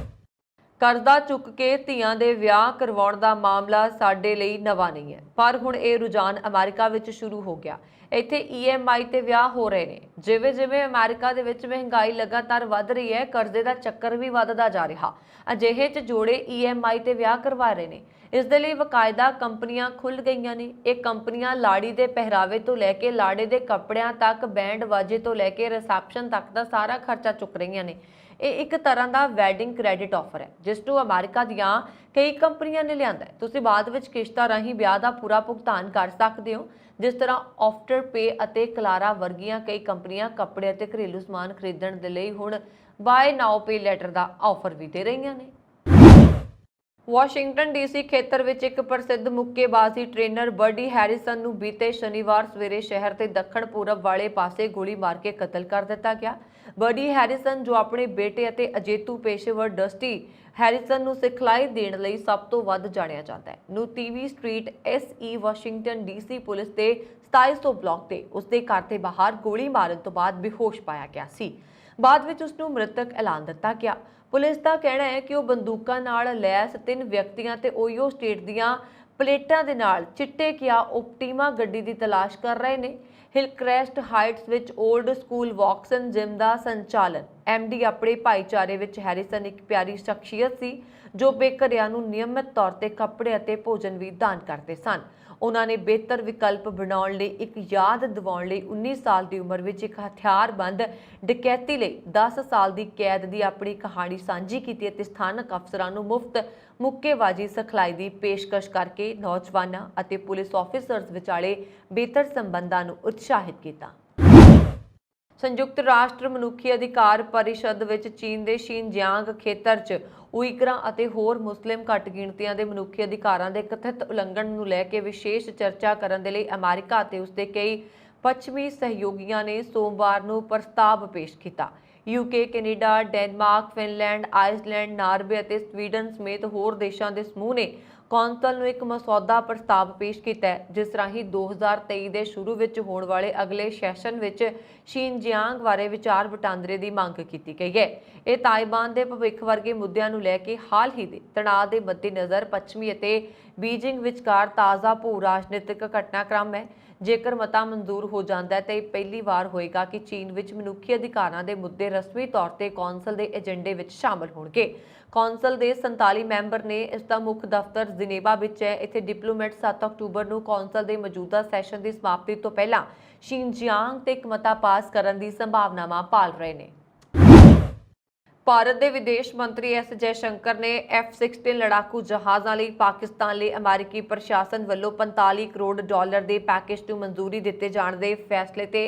Speaker 1: ਕਰਜ਼ਾ ਚੁੱਕ ਕੇ ਧੀਆਂ ਦੇ ਵਿਆਹ ਕਰਵਾਉਣ ਦਾ ਮਾਮਲਾ ਸਾਡੇ ਲਈ ਨਵਾਂ ਨਹੀਂ ਹੈ, ਪਰ ਹੁਣ ਇਹ ਰੁਝਾਨ ਅਮਰੀਕਾ ਵਿੱਚ ਸ਼ੁਰੂ ਹੋ ਗਿਆ। ਇੱਥੇ EMI ਤੇ ਵਿਆਹ ਹੋ ਰਹੇ ਨੇ। ਜਿਵੇਂ ਜਿਵੇਂ ਅਮਰੀਕਾ ਦੇ ਵਿੱਚ ਮਹਿੰਗਾਈ ਲਗਾਤਾਰ ਵੱਧ ਰਹੀ ਹੈ, ਕਰਜ਼ੇ ਦਾ ਚੱਕਰ ਵੀ ਵੱਧਦਾ ਜਾ ਰਿਹਾ। ਅਜਿਹੇ 'ਚ ਜੋੜੇ EMI ਤੇ ਵਿਆਹ ਕਰਵਾ ਰਹੇ ਨੇ। ਇਸ ਦੇ ਲਈ ਵਕਾਇਦਾ ਕੰਪਨੀਆਂ ਖੁੱਲ੍ਹ ਗਈਆਂ ਨੇ। ਇਹ ਕੰਪਨੀਆਂ ਲਾੜੀ ਦੇ ਪਹਿਰਾਵੇ ਤੋਂ ਲੈ ਕੇ ਲਾੜੇ ਦੇ ਕੱਪੜਿਆਂ ਤੱਕ, ਬੈਂਡ ਵਾਜੇ ਤੋਂ ਲੈ ਕੇ ਰਿਸੈਪਸ਼ਨ ਤੱਕ ਦਾ ਸਾਰਾ ਖਰਚਾ ਚੁੱਕ ਰਹੀਆਂ ਨੇ। ਇਹ ਇੱਕ ਤਰ੍ਹਾਂ ਦਾ ਵੈਡਿੰਗ ਕ੍ਰੈਡਿਟ ਆਫਰ ਹੈ ਜਿਸ ਨੂੰ ਅਮਰੀਕਾ ਦੀਆਂ ਕਈ ਕੰਪਨੀਆਂ ਨੇ ਲਿਆਂਦਾ ਹੈ। ਤੁਸੀਂ ਬਾਅਦ ਵਿੱਚ ਕਿਸ਼ਤਾਂ ਰਾਹੀਂ ਵਿਆਹ ਦਾ ਪੂਰਾ ਭੁਗਤਾਨ ਕਰ ਸਕਦੇ ਹੋ। ਜਿਸ ਤਰ੍ਹਾਂ ਆਫਟਰ ਪੇ ਅਤੇ ਕਲਾਰਾ ਵਰਗੀਆਂ ਕਈ ਕੰਪਨੀਆਂ ਕੱਪੜੇ ਅਤੇ ਘਰੇਲੂ ਸਮਾਨ ਖਰੀਦਣ ਦੇ ਲਈ ਹੁਣ ਬਾਏ ਨਾਓ ਪੇ ਲੈਟਰ ਦਾ ਆਫਰ ਵੀ ਦੇ ਰਹੀਆਂ ਨੇ। ਵਾਸ਼ਿੰਗਟਨ ਡੀਸੀ ਖੇਤਰ ਵਿੱਚ ਇੱਕ ਪ੍ਰਸਿੱਧ ਮੁੱਕੇਬਾਜ਼ੀ ਟ੍ਰੇਨਰ ਬਰਡੀ ਹੈਰਿਸਨ ਨੂੰ ਬੀਤੇ ਸ਼ਨੀਵਾਰ ਸਵੇਰੇ ਸ਼ਹਿਰ ਦੇ ਦੱਖਣ ਪੂਰਬ ਵਾਲੇ ਪਾਸੇ ਗੋਲੀ ਮਾਰ ਕੇ ਕਤਲ ਕਰ ਦਿੱਤਾ ਗਿਆ। ਬਰਡੀ ਹੈਰਿਸਨ, ਜੋ ਆਪਣੇ ਬੇਟੇ ਅਤੇ ਅਜੇਤੂ ਪੇਸ਼ੇਵਰ ਡਸਟੀ ਹੈਰਿਸਨ ਨੂੰ ਸਿਖਲਾਈ ਦੇਣ ਲਈ ਸਭ ਤੋਂ ਵੱਧ ਜਾਣਿਆ ਜਾਂਦਾ ਹੈ, ਨੂੰ TV street SE Washington DC police ਦੇ 2700 ਬਲਾਕ ਤੇ ਉਸਦੇ ਘਰ ਦੇ ਬਾਹਰ ਗੋਲੀ ਮਾਰਨ ਤੋਂ ਬਾਅਦ ਬੇਹੋਸ਼ ਪਾਇਆ ਗਿਆ ਸੀ। ਬਾਅਦ ਵਿੱਚ ਉਸ ਨੂੰ ਮ੍ਰਿਤਕ ਐਲਾਨ ਦਿੱਤਾ ਗਿਆ। ਪੁਲਿਸ ਦਾ ਕਹਿਣਾ ਹੈ ਕਿ ਉਹ ਬੰਦੂਕਾਂ ਨਾਲ ਲੈਸ 3 ਵਿਅਕਤੀਆਂ ਤੇ ਓਯੋ ਸਟੇਟ ਦੀਆਂ ਪਲੇਟਾਂ ਦੇ ਨਾਲ ਚਿੱਟੇ ਕਿਆ ਓਪਟੀਮਾ ਗੱਡੀ ਦੀ ਤਲਾਸ਼ ਕਰ ਰਹੇ ਨੇ। ਹਿਲਕ੍ਰੈਸਟ ਹਾਈਟਸ ਵਿੱਚ 올ਡ ਸਕੂਲ ਵਾਕਸਨ ਜਿਮ ਦਾ ਸੰਚਾਲਨ MD ਆਪਣੇ ਭਾਈਚਾਰੇ ਵਿੱਚ ਹੈਰਿਸਨ ਇੱਕ ਪਿਆਰੀ ਸ਼ਖਸੀਅਤ ਸੀ ਜੋ ਬੇਘਰਿਆਂ ਨੂੰ ਨਿਯਮਿਤ ਤੌਰ ਤੇ ਕੱਪੜੇ ਅਤੇ ਭੋਜਨ ਵੀ ਦਾਨ ਕਰਦੇ ਸਨ। ਉਹਨਾਂ ਨੇ ਬਿਹਤਰ ਵਿਕਲਪ ਬਣਾਉਣ ਲਈ ਇੱਕ ਯਾਦ ਦਿਵਾਉਣ ਲਈ 19 ਸਾਲ ਦੀ ਉਮਰ ਵਿੱਚ ਇੱਕ ਹਥਿਆਰਬੰਦ ਡਕੈਤੀ ਲਈ 10 ਸਾਲ ਦੀ ਕੈਦ ਦੀ ਆਪਣੀ ਕਹਾਣੀ ਸਾਂਝੀ ਕੀਤੀ ਅਤੇ ਸਥਾਨਕ ਅਫਸਰਾਂ ਨੂੰ ਮੁਫਤ ਮੁੱਕੇਬਾਜ਼ੀ ਸਿਖਲਾਈ ਦੀ ਪੇਸ਼ਕਸ਼ ਕਰਕੇ ਨੌਜਵਾਨਾਂ ਅਤੇ ਪੁਲਿਸ ਆਫੀਸਰਸ ਵਿਚਾਲੇ ਬਿਹਤਰ ਸੰਬੰਧਾਂ ਨੂੰ ਉਤਸ਼ਾਹਿਤ ਕੀਤਾ। ਸੰਯੁਕਤ ਰਾਸ਼ਟਰ ਮਨੁੱਖੀ ਅਧਿਕਾਰ ਪਰਿਸ਼ਦ ਵਿੱਚ ਚੀਨ ਦੇ ਸ਼ਿਨਜਿਆਂਗ ਖੇਤਰ 'ਚ ਉਈਗਰਾਂ ਅਤੇ ਹੋਰ ਮੁਸਲਿਮ ਘੱਟ ਗਿਣਤੀਆਂ ਦੇ ਮਨੁੱਖੀ ਅਧਿਕਾਰਾਂ ਦੇ ਕਥਿਤ ਉਲੰਘਣ ਨੂੰ ਲੈ ਕੇ ਵਿਸ਼ੇਸ਼ ਚਰਚਾ ਕਰਨ ਦੇ ਲਈ ਅਮਰੀਕਾ ਅਤੇ ਉਸਦੇ ਕਈ ਪੱਛਮੀ ਸਹਿਯੋਗੀਆਂ ਨੇ ਸੋਮਵਾਰ ਨੂੰ ਪ੍ਰਸਤਾਵ ਪੇਸ਼ ਕੀਤਾ। UK, Canada, Denmark, Finland, Iceland, Norway ਅਤੇ ਸਵੀਡਨ ਸਮੇਤ ਹੋਰ ਦੇਸ਼ਾਂ ਦੇ ਸਮੂਹ ਨੇ ਕੌਂਸਲ ਨੂੰ ਇੱਕ ਮਸੌਦਾ ਪ੍ਰਸਤਾਵ ਪੇਸ਼ ਕੀਤਾ ਹੈ ਜਿਸ ਰਾਹੀਂ 2023 ਦੇ ਸ਼ੁਰੂ ਵਿੱਚ ਹੋਣ ਵਾਲੇ ਅਗਲੇ ਸੈਸ਼ਨ ਵਿੱਚ ਸ਼ਿਨਜਿਆਂਗ ਬਾਰੇ ਵਿਚਾਰ ਵਟਾਂਦਰੇ ਦੀ ਮੰਗ ਕੀਤੀ ਗਈ ਹੈ। ਇਹ ਤਾਇਵਾਨ ਦੇ ਭਵਿੱਖ ਵਰਗੇ ਮੁੱਦਿਆਂ ਨੂੰ ਲੈ ਕੇ ਹਾਲ ਹੀ ਦੇ ਤਣਾਅ ਦੇ ਮੱਦੇਨਜ਼ਰ ਪੱਛਮੀ ਅਤੇ ਬੀਜਿੰਗ ਵਿਚਕਾਰ ਤਾਜ਼ਾ ਭੂ ਰਾਜਨੀਤਿਕ ਘਟਨਾਕ੍ਰਮ ਹੈ। ਜੇਕਰ ਮਤਾ ਮਨਜ਼ੂਰ ਹੋ ਜਾਂਦਾ ਹੈ ਤਾਂ ਇਹ ਪਹਿਲੀ ਵਾਰ ਹੋਏਗਾ ਕਿ ਚੀਨ ਵਿੱਚ ਮਨੁੱਖੀ ਅਧਿਕਾਰਾਂ ਦੇ ਮੁੱਦੇ ਰਸਮੀ ਤੌਰ ਤੇ ਕੌਂਸਲ ਦੇ ਏਜੰਡੇ ਵਿੱਚ ਸ਼ਾਮਲ ਹੋਣਗੇ। ਕੌਂਸਲ ਦੇ 47 ਮੈਂਬਰ ਨੇ। ਇਸ ਦਾ ਮੁੱਖ ਦਫ਼ਤਰ ਜਿਨੇਵਾ ਵਿੱਚ ਹੈ। ਇੱਥੇ ਡਿਪਲੋਮੈਟ 7 ਅਕਤੂਬਰ ਨੂੰ ਕੌਂਸਲ ਦੇ ਮੌਜੂਦਾ ਸੈਸ਼ਨ ਦੀ ਸਮਾਪਤੀ ਤੋਂ ਪਹਿਲਾਂ ਸ਼ਿਨਜਿਆਂਗ ਤੇ ਇੱਕ ਮਤਾ ਪਾਸ ਕਰਨ ਦੀ ਸੰਭਾਵਨਾਵਾਂ ਪਾਲ ਰਹੇ ਨੇ। ਭਾਰਤ ਦੇ ਵਿਦੇਸ਼ ਮੰਤਰੀ S ਜੈਸ਼ੰਕਰ ਨੇ F-16 ਲੜਾਕੂ ਜਹਾਜ਼ਾਂ ਲਈ ਪਾਕਿਸਤਾਨ ਲਈ ਅਮਰੀਕੀ ਪ੍ਰਸ਼ਾਸਨ ਵੱਲੋਂ $45 ਕਰੋੜ ਦੇ ਪੈਕੇਜ ਨੂੰ ਮਨਜ਼ੂਰੀ ਦਿੱਤੇ ਜਾਣ ਦੇ ਫੈਸਲੇ ਤੇ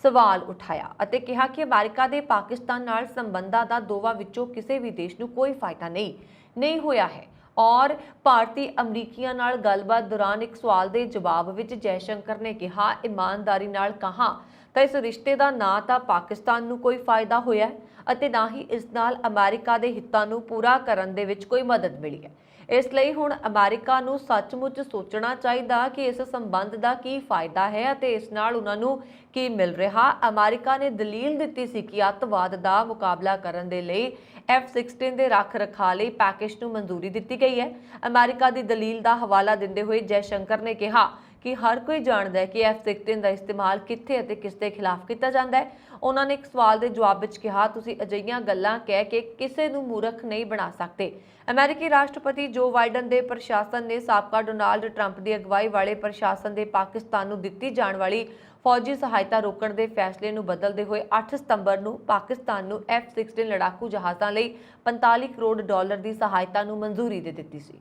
Speaker 1: ਸਵਾਲ ਉਠਾਇਆ ਅਤੇ ਕਿਹਾ ਕਿ ਅਮਰੀਕਾ ਦੇ ਪਾਕਿਸਤਾਨ ਨਾਲ ਸੰਬੰਧਾਂ ਦਾ ਦੋਵਾਂ ਵਿੱਚੋਂ ਕਿਸੇ ਵੀ ਦੇਸ਼ ਨੂੰ ਕੋਈ ਫਾਇਦਾ ਨਹੀਂ ਹੋਇਆ ਹੈ। ਔਰ ਭਾਰਤੀ ਅਮਰੀਕੀਆਂ ਨਾਲ ਗੱਲਬਾਤ ਦੌਰਾਨ ਇੱਕ ਸਵਾਲ ਦੇ ਜਵਾਬ ਵਿੱਚ ਜੈਸ਼ੰਕਰ ਨੇ ਕਿਹਾ, ਇਮਾਨਦਾਰੀ ਨਾਲ ਕਹਾ ਤਾਂ ਇਸ ਰਿਸ਼ਤੇ ਦਾ ਨਾ ਤਾਂ ਪਾਕਿਸਤਾਨ ਨੂੰ ਕੋਈ ਫਾਇਦਾ ਹੋਇਆ ਹੈ ਅਤੇ ਨਾ ਹੀ ਇਸ ਨਾਲ ਅਮਰੀਕਾ ਦੇ ਹਿੱਤਾਂ ਨੂੰ ਪੂਰਾ ਕਰਨ ਦੇ ਵਿੱਚ ਕੋਈ ਮਦਦ ਮਿਲੀ ਹੈ। ਇਸ ਲਈ ਹੁਣ ਅਮਰੀਕਾ ਨੂੰ ਸੱਚਮੁੱਚ ਸੋਚਣਾ ਚਾਹੀਦਾ ਕਿ ਇਸ ਸੰਬੰਧ ਦਾ ਕੀ ਫਾਇਦਾ ਹੈ ਅਤੇ ਇਸ ਨਾਲ ਉਹਨਾਂ ਨੂੰ ਕੀ ਮਿਲ ਰਿਹਾ। ਅਮਰੀਕਾ ਨੇ ਦਲੀਲ ਦਿੱਤੀ ਸੀ ਕਿ ਅੱਤਵਾਦ ਦਾ ਮੁਕਾਬਲਾ ਕਰਨ ਦੇ ਲਈ F-16 ਦੇ ਰੱਖ ਰਖਾਅ ਲਈ ਪੈਕੇਜ ਨੂੰ ਮਨਜ਼ੂਰੀ ਦਿੱਤੀ ਗਈ ਹੈ। ਅਮਰੀਕਾ ਦੀ ਦਲੀਲ ਦਾ ਹਵਾਲਾ ਦਿੰਦੇ ਹੋਏ ਜੈਸ਼ੰਕਰ ਨੇ ਕਿਹਾ ਕਿ ਹਰ ਕੋਈ ਜਾਣਦਾ ਹੈ ਕਿ F-16 ਦਾ ਇਸਤੇਮਾਲ ਕਿੱਥੇ ਅਤੇ ਕਿਸ ਦੇ ਖਿਲਾਫ ਕੀਤਾ ਜਾਂਦਾ ਹੈ। ਉਹਨਾਂ ਨੇ ਇੱਕ ਸਵਾਲ ਦੇ ਜਵਾਬ ਵਿੱਚ ਕਿਹਾ, ਤੁਸੀਂ ਅਜਿਹੀਆਂ ਗੱਲਾਂ ਕਹਿ ਕੇ ਕਿਸੇ ਨੂੰ ਮੂਰਖ ਨਹੀਂ ਬਣਾ ਸਕਦੇ। ਅਮਰੀਕੀ ਰਾਸ਼ਟਰਪਤੀ ਜੋ ਬਾਈਡਨ ਦੇ ਪ੍ਰਸ਼ਾਸਨ ਨੇ ਸਾਬਕਾ ਡੋਨਾਲਡ ਟਰੰਪ ਦੀ ਅਗਵਾਈ ਵਾਲੇ ਪ੍ਰਸ਼ਾਸਨ ਦੇ ਪਾਕਿਸਤਾਨ ਨੂੰ ਦਿੱਤੀ ਜਾਣ ਵਾਲੀ ਫੌਜੀ ਸਹਾਇਤਾ ਰੋਕਣ ਦੇ ਫੈਸਲੇ ਨੂੰ ਬਦਲਦੇ ਹੋਏ 8 ਸਤੰਬਰ ਨੂੰ ਪਾਕਿਸਤਾਨ ਨੂੰ F-16 ਲੜਾਕੂ ਜਹਾਜ਼ਾਂ ਲਈ $45 ਕਰੋੜ ਦੀ ਸਹਾਇਤਾ ਨੂੰ ਮਨਜ਼ੂਰੀ ਦੇ ਦਿੱਤੀ ਸੀ।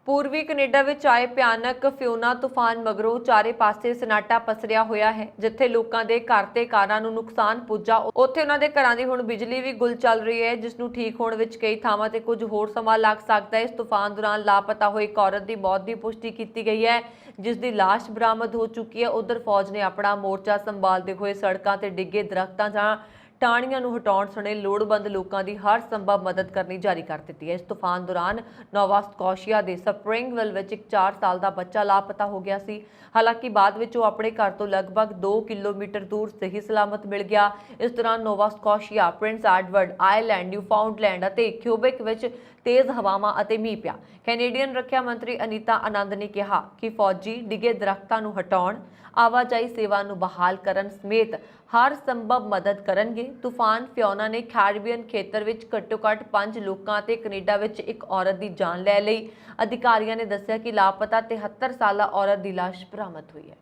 Speaker 1: ਪੂਰਬੀ ਕੈਨੇਡਾ ਵਿੱਚ ਆਏ ਭਿਆਨਕ ਫਿਓਨਾ ਤੂਫਾਨ ਮਗਰੋਂ ਚਾਰੇ ਪਾਸੇ ਸਨਾਟਾ ਪਸਰਿਆ ਹੋਇਆ ਹੈ। ਜਿੱਥੇ ਲੋਕਾਂ ਦੇ ਘਰ ਤੇ ਕਾਰਾਂ ਨੂੰ ਨੁਕਸਾਨ ਪੁੱਜਾ, ਉੱਥੇ ਉਹਨਾਂ ਦੇ ਘਰਾਂ ਦੀ ਹੁਣ ਬਿਜਲੀ ਵੀ ਗੁੱਲ ਚੱਲ ਰਹੀ ਹੈ, ਜਿਸ ਨੂੰ ਠੀਕ ਹੋਣ ਵਿੱਚ ਕਈ ਥਾਵਾਂ ਤੇ ਕੁਝ ਹੋਰ ਸਮਾਂ ਲੱਗ ਸਕਦਾ ਹੈ। ਇਸ ਤੂਫਾਨ ਦੌਰਾਨ ਲਾਪਤਾ ਹੋਈ ਇੱਕ ਔਰਤ ਦੀ ਮੌਤ ਦੀ ਪੁਸ਼ਟੀ ਕੀਤੀ ਗਈ ਹੈ, ਜਿਸ ਦੀ ਲਾਸ਼ ਬਰਾਮਦ ਹੋ ਚੁੱਕੀ ਹੈ। ਉਧਰ ਫੌਜ ਨੇ ਆਪਣਾ ਮੋਰਚਾ ਸੰਭਾਲਦੇ ਹੋਏ ਸੜਕਾਂ ਤੇ ਡਿੱਗੇ ਦਰਖਤਾਂ ਜਾਂ ਟਾਹਣੀਆਂ ਨੂੰ ਹਟਾਉਣ ਸਣੇ ਲੋੜਵੰਦ ਲੋਕਾਂ ਦੀ ਹਰ ਸੰਭਵ ਮਦਦ ਕਰਨੀ ਜਾਰੀ ਕਰ ਦਿੱਤੀ ਹੈ। ਇਸ ਤੂਫਾਨ ਦੌਰਾਨ ਨੋਵਾ ਸਕੋਸ਼ੀਆ ਦੇ ਸਪਰਿੰਗਵਿਲ ਵਿੱਚ ਇੱਕ 4 ਸਾਲ ਦਾ ਬੱਚਾ ਲਾਪਤਾ ਹੋ ਗਿਆ ਸੀ। ਹਾਲਾਂਕਿ ਬਾਅਦ ਵਿੱਚ ਉਹ ਆਪਣੇ ਘਰ ਤੋਂ ਲਗਭਗ 2 ਕਿਲੋਮੀਟਰ ਦੂਰ ਸਹੀ ਸਲਾਮਤ ਮਿਲ ਗਿਆ। ਇਸ ਦੌਰਾਨ Nova Scotia, Prince Edward Island, Newfoundland ਅਤੇ ਕਿਊਬਿਕ ਵਿੱਚ ਤੇਜ਼ ਹਵਾਵਾਂ ਅਤੇ ਮੀਂਹ ਪਿਆ। ਕੈਨੇਡੀਅਨ ਰੱਖਿਆ ਮੰਤਰੀ ਅਨੀਤਾ ਆਨੰਦ ਨੇ ਕਿਹਾ ਕਿ ਫੌਜੀ ਡਿੱਗੇ ਦਰਖਤਾਂ ਨੂੰ ਹਟਾਉਣ, ਆਵਾਜਾਈ ਸੇਵਾ ਨੂੰ ਬਹਾਲ ਕਰਨ ਸਮੇਤ ਹਰ ਸੰਭਵ ਮਦਦ ਕਰਨਗੇ। ਤੂਫਾਨ ਫਿਓਨਾ ਨੇ ਕੈਰੀਬੀਅਨ ਖੇਤਰ ਵਿੱਚ ਘੱਟੋ-ਘੱਟ 5 ਲੋਕਾਂ ਅਤੇ ਕੈਨੇਡਾ ਵਿੱਚ ਇੱਕ ਔਰਤ ਦੀ ਜਾਨ ਲੈ ਲਈ। ਅਧਿਕਾਰੀਆਂ ਨੇ ਦੱਸਿਆ ਕਿ ਲਾਪਤਾ 73 ਸਾਲਾ ਔਰਤ ਦੀ ਲਾਸ਼ ਬਰਾਮਦ ਹੋਈ ਹੈ।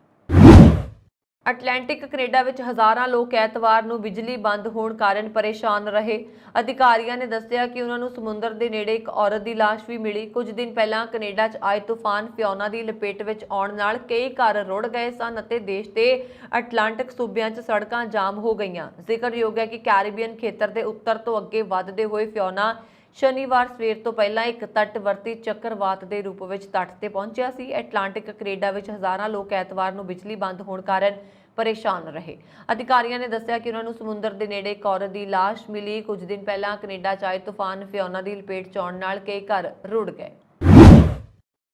Speaker 1: ਅਟਲਾਂਟਿਕ ਕੈਨੇਡਾ ਵਿੱਚ ਹਜ਼ਾਰਾਂ ਲੋਕ ਐਤਵਾਰ ਨੂੰ ਬਿਜਲੀ ਬੰਦ ਹੋਣ ਕਾਰਨ ਪਰੇਸ਼ਾਨ ਰਹੇ। ਅਧਿਕਾਰੀਆਂ ਨੇ ਦੱਸਿਆ ਕਿ ਉਹਨਾਂ ਨੂੰ ਸਮੁੰਦਰ ਦੇ ਨੇੜੇ ਇੱਕ ਔਰਤ ਦੀ ਲਾਸ਼ ਵੀ ਮਿਲੀ। ਕੁਝ ਦਿਨ ਪਹਿਲਾਂ ਕੈਨੇਡਾ 'ਚ ਆਏ ਤੂਫਾਨ ਫਿਓਨਾ ਦੀ ਲਪੇਟ ਵਿੱਚ ਆਉਣ ਨਾਲ ਕਈ ਘਰ ਰੁੜ ਗਏ ਸਨ ਅਤੇ ਦੇਸ਼ ਦੇ ਅਟਲਾਂਟਿਕ ਸੂਬਿਆਂ 'ਚ ਸੜਕਾਂ ਜਾਮ ਹੋ ਗਈਆਂ। ਜ਼ਿਕਰਯੋਗ ਹੈ ਕਿ ਕੈਰੀਬੀਅਨ ਖੇਤਰ ਦੇ ਉੱਤਰ ਤੋਂ ਅੱਗੇ ਵੱਧਦੇ ਹੋਏ ਫਿਓਨਾ ਸ਼ਨੀਵਾਰ ਸਵੇਰ ਤੋਂ ਪਹਿਲਾਂ ਇੱਕ ਤੱਟਵਰਤੀ ਚੱਕਰਵਾਤ ਦੇ ਰੂਪ ਵਿੱਚ ਤੱਟ ਤੇ ਪਹੁੰਚਿਆ ਸੀ। ਐਟਲਾਂਟਿਕ ਕੈਨੇਡਾ ਵਿੱਚ ਹਜ਼ਾਰਾਂ ਲੋਕ ਐਤਵਾਰ ਨੂੰ ਬਿਜਲੀ ਬੰਦ ਹੋਣ ਕਾਰਨ ਪਰੇਸ਼ਾਨ ਰਹੇ। ਅਧਿਕਾਰੀਆਂ ਨੇ ਦੱਸਿਆ ਕਿ ਉਹਨਾਂ ਨੂੰ ਸਮੁੰਦਰ ਦੇ ਨੇੜੇ ਇੱਕ ਔਰਤ ਦੀ ਲਾਸ਼ ਮਿਲੀ। ਕੁਝ ਦਿਨ ਪਹਿਲਾਂ ਕੈਨੇਡਾ 'ਚ ਆਏ ਤੂਫਾਨ ਫਿਓਨਾ ਦੀ ਲਪੇਟ 'ਚ ਆਉਣ ਨਾਲ ਕਈ ਘਰ ਰੁੜ ਗਏ।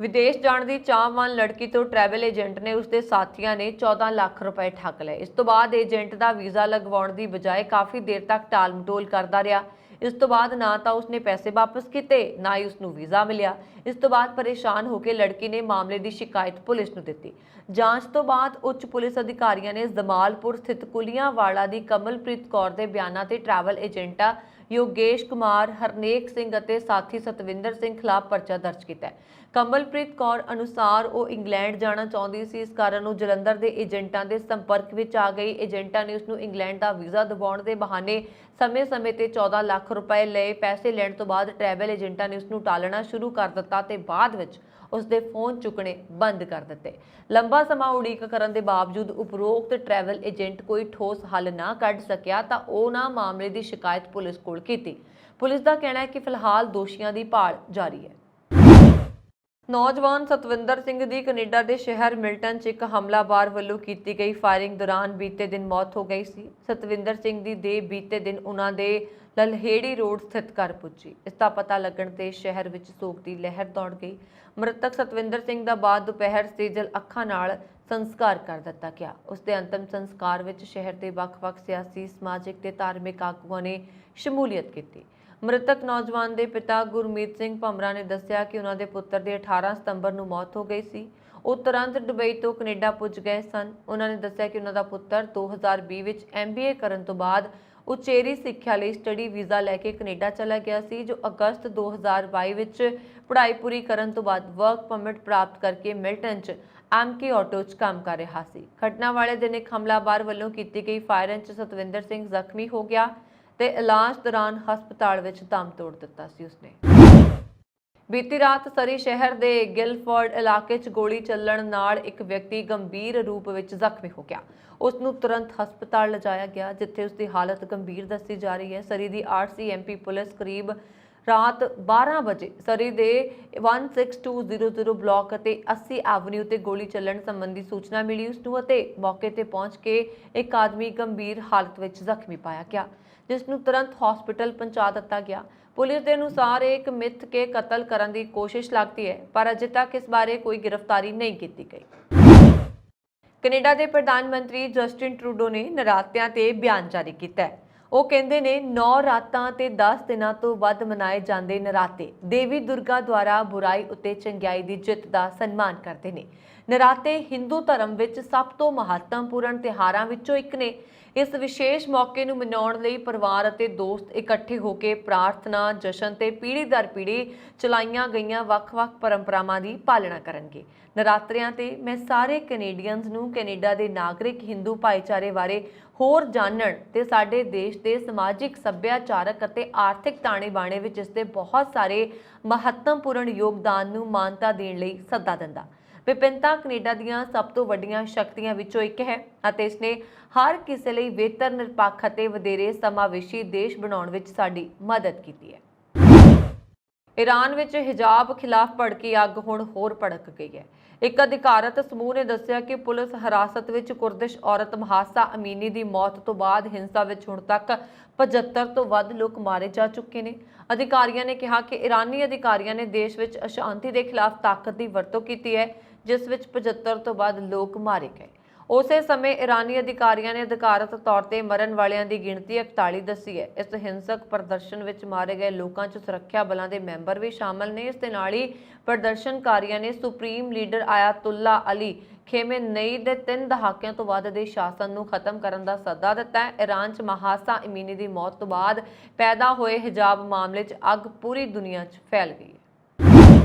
Speaker 1: ਵਿਦੇਸ਼ ਜਾਣ ਦੀ ਚਾਹਵਾਨ ਲੜਕੀ ਤੋਂ ਟਰੈਵਲ ਏਜੰਟ ਨੇ ਉਸਦੇ ਸਾਥੀਆਂ ਨੇ 14 ਲੱਖ ਰੁਪਏ ਠੱਗ ਲਏ। ਇਸ ਤੋਂ ਬਾਅਦ ਏਜੰਟ ਦਾ ਵੀਜ਼ਾ ਲਗਵਾਉਣ ਦੀ ਬਜਾਏ ਕਾਫੀ ਦੇਰ ਤੱਕ ਟਾਲ-ਮਟੋਲ ਕਰਦਾ ਰਿਹਾ। ਇਸ ਤੋਂ ਬਾਅਦ ਨਾ ਤਾਂ ਉਸਨੇ ਪੈਸੇ ਵਾਪਸ ਕੀਤੇ, ਨਾ ਹੀ ਉਸਨੂੰ ਵੀਜ਼ਾ ਮਿਲਿਆ। ਇਸ ਤੋਂ ਬਾਅਦ ਪਰੇਸ਼ਾਨ ਹੋ ਕੇ ਲੜਕੀ ਨੇ ਮਾਮਲੇ ਦੀ ਸ਼ਿਕਾਇਤ ਪੁਲਿਸ ਨੂੰ ਦਿੱਤੀ। ਜਾਂਚ ਤੋਂ ਬਾਅਦ ਉੱਚ ਪੁਲਿਸ ਅਧਿਕਾਰੀਆਂ ਨੇ ਜਮਾਲਪੁਰ ਸਥਿਤ ਕੁਲੀਆਂਵਾਲਾ ਦੀ ਕਮਲਪ੍ਰੀਤ ਕੌਰ ਦੇ ਬਿਆਨਾਂ ਤੇ ਟਰੈਵਲ ਏਜੰਟਾਂ ਯੋਗੇਸ਼ ਕੁਮਾਰ, ਹਰਨੇਕ ਸਿੰਘ ਅਤੇ ਸਾਥੀ ਸਤਵਿੰਦਰ ਸਿੰਘ ਖਿਲਾਫ ਪਰਚਾ ਦਰਜ ਕੀਤਾ ਹੈ। ਕਮਲਪ੍ਰੀਤ ਕੌਰ ਅਨੁਸਾਰ ਉਹ ਇੰਗਲੈਂਡ ਜਾਣਾ ਚਾਹੁੰਦੀ ਸੀ, ਇਸ ਕਾਰਨ ਉਹ ਜਲੰਧਰ ਦੇ ਏਜੰਟਾਂ ਦੇ ਸੰਪਰਕ ਵਿੱਚ ਆ ਗਈ। ਏਜੰਟਾਂ ਨੇ ਉਸ ਨੂੰ ਇੰਗਲੈਂਡ ਦਾ ਵੀਜ਼ਾ ਦਿਵਾਉਣ ਦੇ ਬਹਾਨੇ ਸਮੇਂ-ਸਮੇਂ ਤੇ 14 ਲੱਖ ਰੁਪਏ ਲਏ। ਪੈਸੇ ਲੈਣ ਤੋਂ ਬਾਅਦ ਟਰੈਵਲ ਏਜੰਟਾਂ ਨੇ ਉਸ ਨੂੰ ਟਾਲਣਾ ਸ਼ੁਰੂ ਕਰ ਦਿੱਤਾ ਤੇ ਬਾਅਦ ਵਿੱਚ ਉਸ ਦੇ ਫੋਨ ਚੁੱਕਣੇ ਬੰਦ ਕਰ ਦਿੱਤੇ। ਲੰਬਾ ਸਮਾਂ ਉਡੀਕ ਕਰਨ ਦੇ ਬਾਵਜੂਦ ਉਪਰੋਕਤ ਟਰੈਵਲ ਏਜੰਟ ਕੋਈ ਠੋਸ ਹੱਲ ਨਾ ਕੱਢ ਸਕਿਆ ਤਾਂ ਉਹਨਾਂ ਮਾਮਲੇ ਦੀ ਸ਼ਿਕਾਇਤ ਪੁਲਿਸ ਕੋਲ ਕੀਤੀ। ਪੁਲਿਸ ਦਾ ਕਹਿਣਾ ਹੈ ਕਿ ਫਿਲਹਾਲ ਦੋਸ਼ੀਆਂ ਦੀ ਭਾਲ ਜਾਰੀ ਹੈ। ਨੌਜਵਾਨ ਸਤਵਿੰਦਰ ਸਿੰਘ ਦੀ ਕੈਨੇਡਾ ਦੇ ਸ਼ਹਿਰ ਮਿਲਟਨ 'ਚ ਇੱਕ ਹਮਲਾਵਰ ਵੱਲੋਂ ਕੀਤੀ ਗਈ ਫਾਇਰਿੰਗ ਦੌਰਾਨ ਬੀਤੇ ਦਿਨ ਮੌਤ ਹੋ ਗਈ ਸੀ। ਸਤਵਿੰਦਰ ਸਿੰਘ ਦੀ ਦੇਹ ਬੀਤੇ ਦਿਨ ਉਹਨਾਂ ਦੇ ਲਲਹੇੜੀ ਰੋਡ ਸਥਿਤ ਘਰ ਪੁੱਜੀ। ਇਸ ਦਾ ਪਤਾ ਲੱਗਣ ਤੇ ਸ਼ਹਿਰ ਵਿੱਚ ਸੋਗ ਦੀ ਲਹਿਰ ਦੌੜ ਗਈ। ਮ੍ਰਿਤਕ ਸਤਵਿੰਦਰ ਸਿੰਘ ਦਾ ਬਾਅਦ ਦੁਪਹਿਰ ਸੇਜਲ ਅੱਖਾਂ ਨਾਲ ਸੰਸਕਾਰ ਕਰ ਦਿੱਤਾ ਗਿਆ। ਉਸ ਦੇ ਅੰਤਮ ਸੰਸਕਾਰ ਵਿੱਚ ਸ਼ਹਿਰ ਦੇ ਵੱਖ-ਵੱਖ ਸਿਆਸੀ, ਸਮਾਜਿਕ ਤੇ ਧਾਰਮਿਕ ਆਗੂਆਂ ਨੇ ਸ਼ਮੂਲੀਅਤ ਕੀਤੀ। ਮ੍ਰਿਤਕ ਨੌਜਵਾਨ ਦੇ ਪਿਤਾ ਗੁਰਮੀਤ ਸਿੰਘ ਭਮਰਾ ਨੇ ਦੱਸਿਆ ਕਿ ਉਹਨਾਂ ਦੇ ਪੁੱਤਰ ਦੀ 18 ਸਤੰਬਰ ਨੂੰ ਮੌਤ ਹੋ ਗਈ ਸੀ। ਉਹ ਤੁਰੰਤ ਦੁਬਈ ਤੋਂ ਕੈਨੇਡਾ ਪੁੱਜ ਗਏ ਸਨ। ਉਹਨਾਂ ਨੇ ਦੱਸਿਆ ਕਿ ਉਹਨਾਂ ਦਾ ਪੁੱਤਰ 2020 ਵਿੱਚ MBA ਕਰਨ ਤੋਂ ਬਾਅਦ ਉਚੇਰੀ ਸਿੱਖਿਆ ਲਈ ਸਟੱਡੀ ਵੀਜ਼ਾ ਲੈ ਕੇ ਕੈਨੇਡਾ ਚਲਾ ਗਿਆ ਸੀ, ਜੋ ਅਗਸਤ 2022 ਵਿੱਚ ਪੜ੍ਹਾਈ ਪੂਰੀ ਕਰਨ ਤੋਂ ਬਾਅਦ ਵਰਕ ਪਰਮਿਟ ਪ੍ਰਾਪਤ ਕਰਕੇ ਮਿਲਟਨ 'ਚ MK ਆਟੋ 'ਚ ਕੰਮ ਕਰ ਰਿਹਾ ਸੀ। ਘਟਨਾ ਵਾਲੇ ਦਿਨ ਇੱਕ ਹਮਲਾਵਰ ਵੱਲੋਂ ਕੀਤੀ ਗਈ ਫਾਇਰਿੰਗ 'ਚ ਸਤਵਿੰਦਰ ਸਿੰਘ ਜ਼ਖਮੀ ਹੋ ਗਿਆ ਤੇ ਇਲਾਜ ਦੌਰਾਨ ਹਸਪਤਾਲ ਵਿੱਚ ਦਮ ਤੋੜ ਦਿੱਤਾ ਸੀ ਉਸਨੇ। ਬੀਤੀ ਰਾਤ ਸਰੀ ਸ਼ਹਿਰ ਦੇ ਗਿਲਫੋਰਡ ਇਲਾਕੇ 'ਚ ਗੋਲੀ ਚੱਲਣ ਨਾਲ ਇੱਕ ਵਿਅਕਤੀ ਗੰਭੀਰ ਰੂਪ ਵਿੱਚ ਜ਼ਖਮੀ ਹੋ ਗਿਆ। ਉਸ ਨੂੰ ਤੁਰੰਤ ਹਸਪਤਾਲ ਲਿਜਾਇਆ ਗਿਆ, ਜਿੱਥੇ ਉਸ ਦੀ ਹਾਲਤ ਗੰਭੀਰ ਦੱਸੀ ਜਾ ਰਹੀ ਹੈ। ਸਰੀ ਦੀ RCMP ਪੁਲਿਸ ਕਰੀਬ ਰਾਤ 12 ਵਜੇ ਸਰੀ ਦੇ 16200 ਬਲਾਕ ਅਤੇ 80 ਐਵਨਿਊ ਤੇ ਗੋਲੀ ਚੱਲਣ ਸੰਬੰਧੀ ਸੂਚਨਾ ਮਿਲੀ ਉਸ ਨੂੰ ਅਤੇ ਮੌਕੇ ਤੇ ਪਹੁੰਚ ਕੇ ਇੱਕ ਆਦਮੀ ਗੰਭੀਰ ਹਾਲਤ ਵਿੱਚ ਜ਼ਖਮੀ ਪਾਇਆ ਗਿਆ, ਜਿਸ ਨੂੰ ਤੁਰੰਤ ਹਸਪਤਾਲ ਪਹੁੰਚਾ ਦਿੱਤਾ ਗਿਆ। ਪੁਲਿਸ ਦੇ ਅਨੁਸਾਰ ਇਹ ਇੱਕ ਮਿੱਥ ਕੇ ਕਤਲ ਕਰਨ ਦੀ ਕੋਸ਼ਿਸ਼ ਲੱਗਦੀ ਹੈ, ਪਰ ਅਜੇ ਤੱਕ ਇਸ ਬਾਰੇ ਕੋਈ ਗ੍ਰਿਫਤਾਰੀ ਨਹੀਂ ਕੀਤੀ ਗਈ। ਕੈਨੇਡਾ ਦੇ ਪ੍ਰਧਾਨ ਮੰਤਰੀ ਜਸਟਿਨ ਟਰੂਡੋ ਨੇ ਨਰਾਤਿਆਂ ਤੇ ਬਿਆਨ ਜਾਰੀ ਕੀਤਾ ਹੈ। ਉਹ ਕਹਿੰਦੇ ਨੇ 9 ਰਾਤਾਂ ਤੇ 10 ਦਿਨਾਂ ਤੋਂ ਵੱਧ ਮਨਾਏ ਜਾਂਦੇ ਨਰਾਤੇ ਦੇਵੀ ਦੁਰਗਾ ਦੁਆਰਾ ਬੁਰਾਈ ਉੱਤੇ ਚੰਗਿਆਈ ਦੀ ਜਿੱਤ ਦਾ ਸਨਮਾਨ ਕਰਦੇ ਨੇ। ਨਰਾਤੇ ਹਿੰਦੂ ਧਰਮ ਵਿੱਚ ਸਭ ਤੋਂ ਮਹੱਤਵਪੂਰਨ ਤਿਉਹਾਰਾਂ ਵਿੱਚੋਂ ਇੱਕ ਨੇ। ਇਸ ਵਿਸ਼ੇਸ਼ ਮੌਕੇ ਨੂੰ ਮਨਾਉਣ ਲਈ ਪਰਿਵਾਰ ਅਤੇ ਦੋਸਤ ਇਕੱਠੇ ਹੋ ਕੇ ਪ੍ਰਾਰਥਨਾ, ਜਸ਼ਨ ਤੇ ਪੀੜ੍ਹੀ ਦਰ ਪੀੜ੍ਹੀ ਚਲਾਈਆਂ ਗਈਆਂ ਵੱਖ-ਵੱਖ ਪਰੰਪਰਾਵਾਂ ਦੀ ਪਾਲਣਾ ਕਰਨਗੇ। ਨਰਾਤਿਆਂ ਤੇ ਮੈਂ ਸਾਰੇ ਕੈਨੇਡੀਅਨਸ ਨੂੰ ਕੈਨੇਡਾ ਦੇ ਨਾਗਰਿਕ ਹਿੰਦੂ ਭਾਈਚਾਰੇ ਬਾਰੇ ਹੋਰ ਜਾਣਨ ਤੇ ਸਾਡੇ ਦੇਸ਼ ਦੇ ਸਮਾਜਿਕ, ਸੱਭਿਆਚਾਰਕ ਅਤੇ ਆਰਥਿਕ ਤਾਣੇ-ਬਾਣੇ ਵਿੱਚ ਇਸ ਦੇ ਬਹੁਤ ਸਾਰੇ ਮਹੱਤਵਪੂਰਨ ਯੋਗਦਾਨ ਨੂੰ ਮਾਨਤਾ ਦੇਣ ਲਈ ਸੱਦਾ ਦਿੰਦਾ। ਵਿਭਿੰਨਤਾ ਕੈਨੇਡਾ ਦੀਆਂ ਸਭ ਤੋਂ ਵੱਡੀਆਂ ਸ਼ਕਤੀਆਂ ਵਿੱਚੋਂ ਇੱਕ ਹੈ ਅਤੇ ਇਸਨੇ ਹਰ ਕਿਸੇ ਲਈ ਬਿਹਤਰ, ਨਿਰਪੱਖ ਅਤੇ ਵਧੇਰੇ ਸਮਾਵੇਸ਼ੀ ਦੇਸ਼ ਬਣਾਉਣ ਵਿੱਚ ਸਾਡੀ ਮਦਦ ਕੀਤੀ ਹੈ। ਈਰਾਨ ਵਿੱਚ ਹਿਜਾਬ ਖਿਲਾਫ ਭੜਕੀ ਅੱਗ ਹੁਣ ਹੋਰ ਭੜਕ ਗਈ ਹੈ। ਇੱਕ ਅਧਿਕਾਰਤ ਸਮੂਹ ਨੇ ਦੱਸਿਆ ਕਿ ਪੁਲਿਸ ਹਿਰਾਸਤ ਵਿੱਚ ਕੁਰਦਿਸ਼ ਔਰਤ ਮਹਾਸਾ ਅਮੀਨੀ ਦੀ ਮੌਤ ਤੋਂ ਬਾਅਦ ਹਿੰਸਾ ਵਿੱਚ ਹੁਣ ਤੱਕ 75 ਤੋਂ ਵੱਧ ਲੋਕ ਮਾਰੇ ਜਾ ਚੁੱਕੇ ਨੇ। ਅਧਿਕਾਰੀਆਂ ਨੇ ਕਿਹਾ ਕਿ ਈਰਾਨੀ ਅਧਿਕਾਰੀਆਂ ਨੇ ਦੇਸ਼ ਵਿੱਚ ਅਸ਼ਾਂਤੀ ਦੇ ਖਿਲਾਫ ਤਾਕਤ ਦੀ ਵਰਤੋਂ ਕੀਤੀ ਹੈ, ਜਿਸ ਵਿੱਚ 75 ਤੋਂ ਵੱਧ ਲੋਕ ਮਾਰੇ ਗਏ। ਉਸੇ ਸਮੇਂ ਈਰਾਨੀ ਅਧਿਕਾਰੀਆਂ ਨੇ ਅਧਿਕਾਰਤ ਤੌਰ ਤੇ ਮਰਨ ਵਾਲਿਆਂ ਦੀ ਗਿਣਤੀ 41 ਦੱਸੀ ਹੈ। ਇਸ ਹਿੰਸਕ ਪ੍ਰਦਰਸ਼ਨ ਵਿੱਚ ਮਾਰੇ ਗਏ ਲੋਕਾਂ 'ਚ ਸੁਰੱਖਿਆ ਬਲਾਂ ਦੇ ਮੈਂਬਰ ਵੀ ਸ਼ਾਮਲ ਨੇ। ਇਸ ਦੇ ਨਾਲ ਹੀ ਪ੍ਰਦਰਸ਼ਨਕਾਰੀਆਂ ਨੇ ਸੁਪਰੀਮ ਲੀਡਰ ਆਇਤੁੱਲਾ ਅਲੀ ਖੇਮੇਨਈ ਦੇ 3 ਦਹਾਕਿਆਂ ਤੋਂ ਵੱਧ ਦੇ ਸ਼ਾਸਨ ਨੂੰ ਖਤਮ ਕਰਨ ਦਾ ਸੱਦਾ ਦਿੱਤਾ ਹੈ। ਈਰਾਨ 'ਚ ਮਹਾਸਾ ਅਮੀਨੀ ਦੀ ਮੌਤ ਤੋਂ ਬਾਅਦ ਪੈਦਾ ਹੋਏ ਹਿਜਾਬ ਮਾਮਲੇ 'ਚ ਅੱਗ ਪੂਰੀ ਦੁਨੀਆ 'ਚ ਫੈਲ ਗਈ ਹੈ।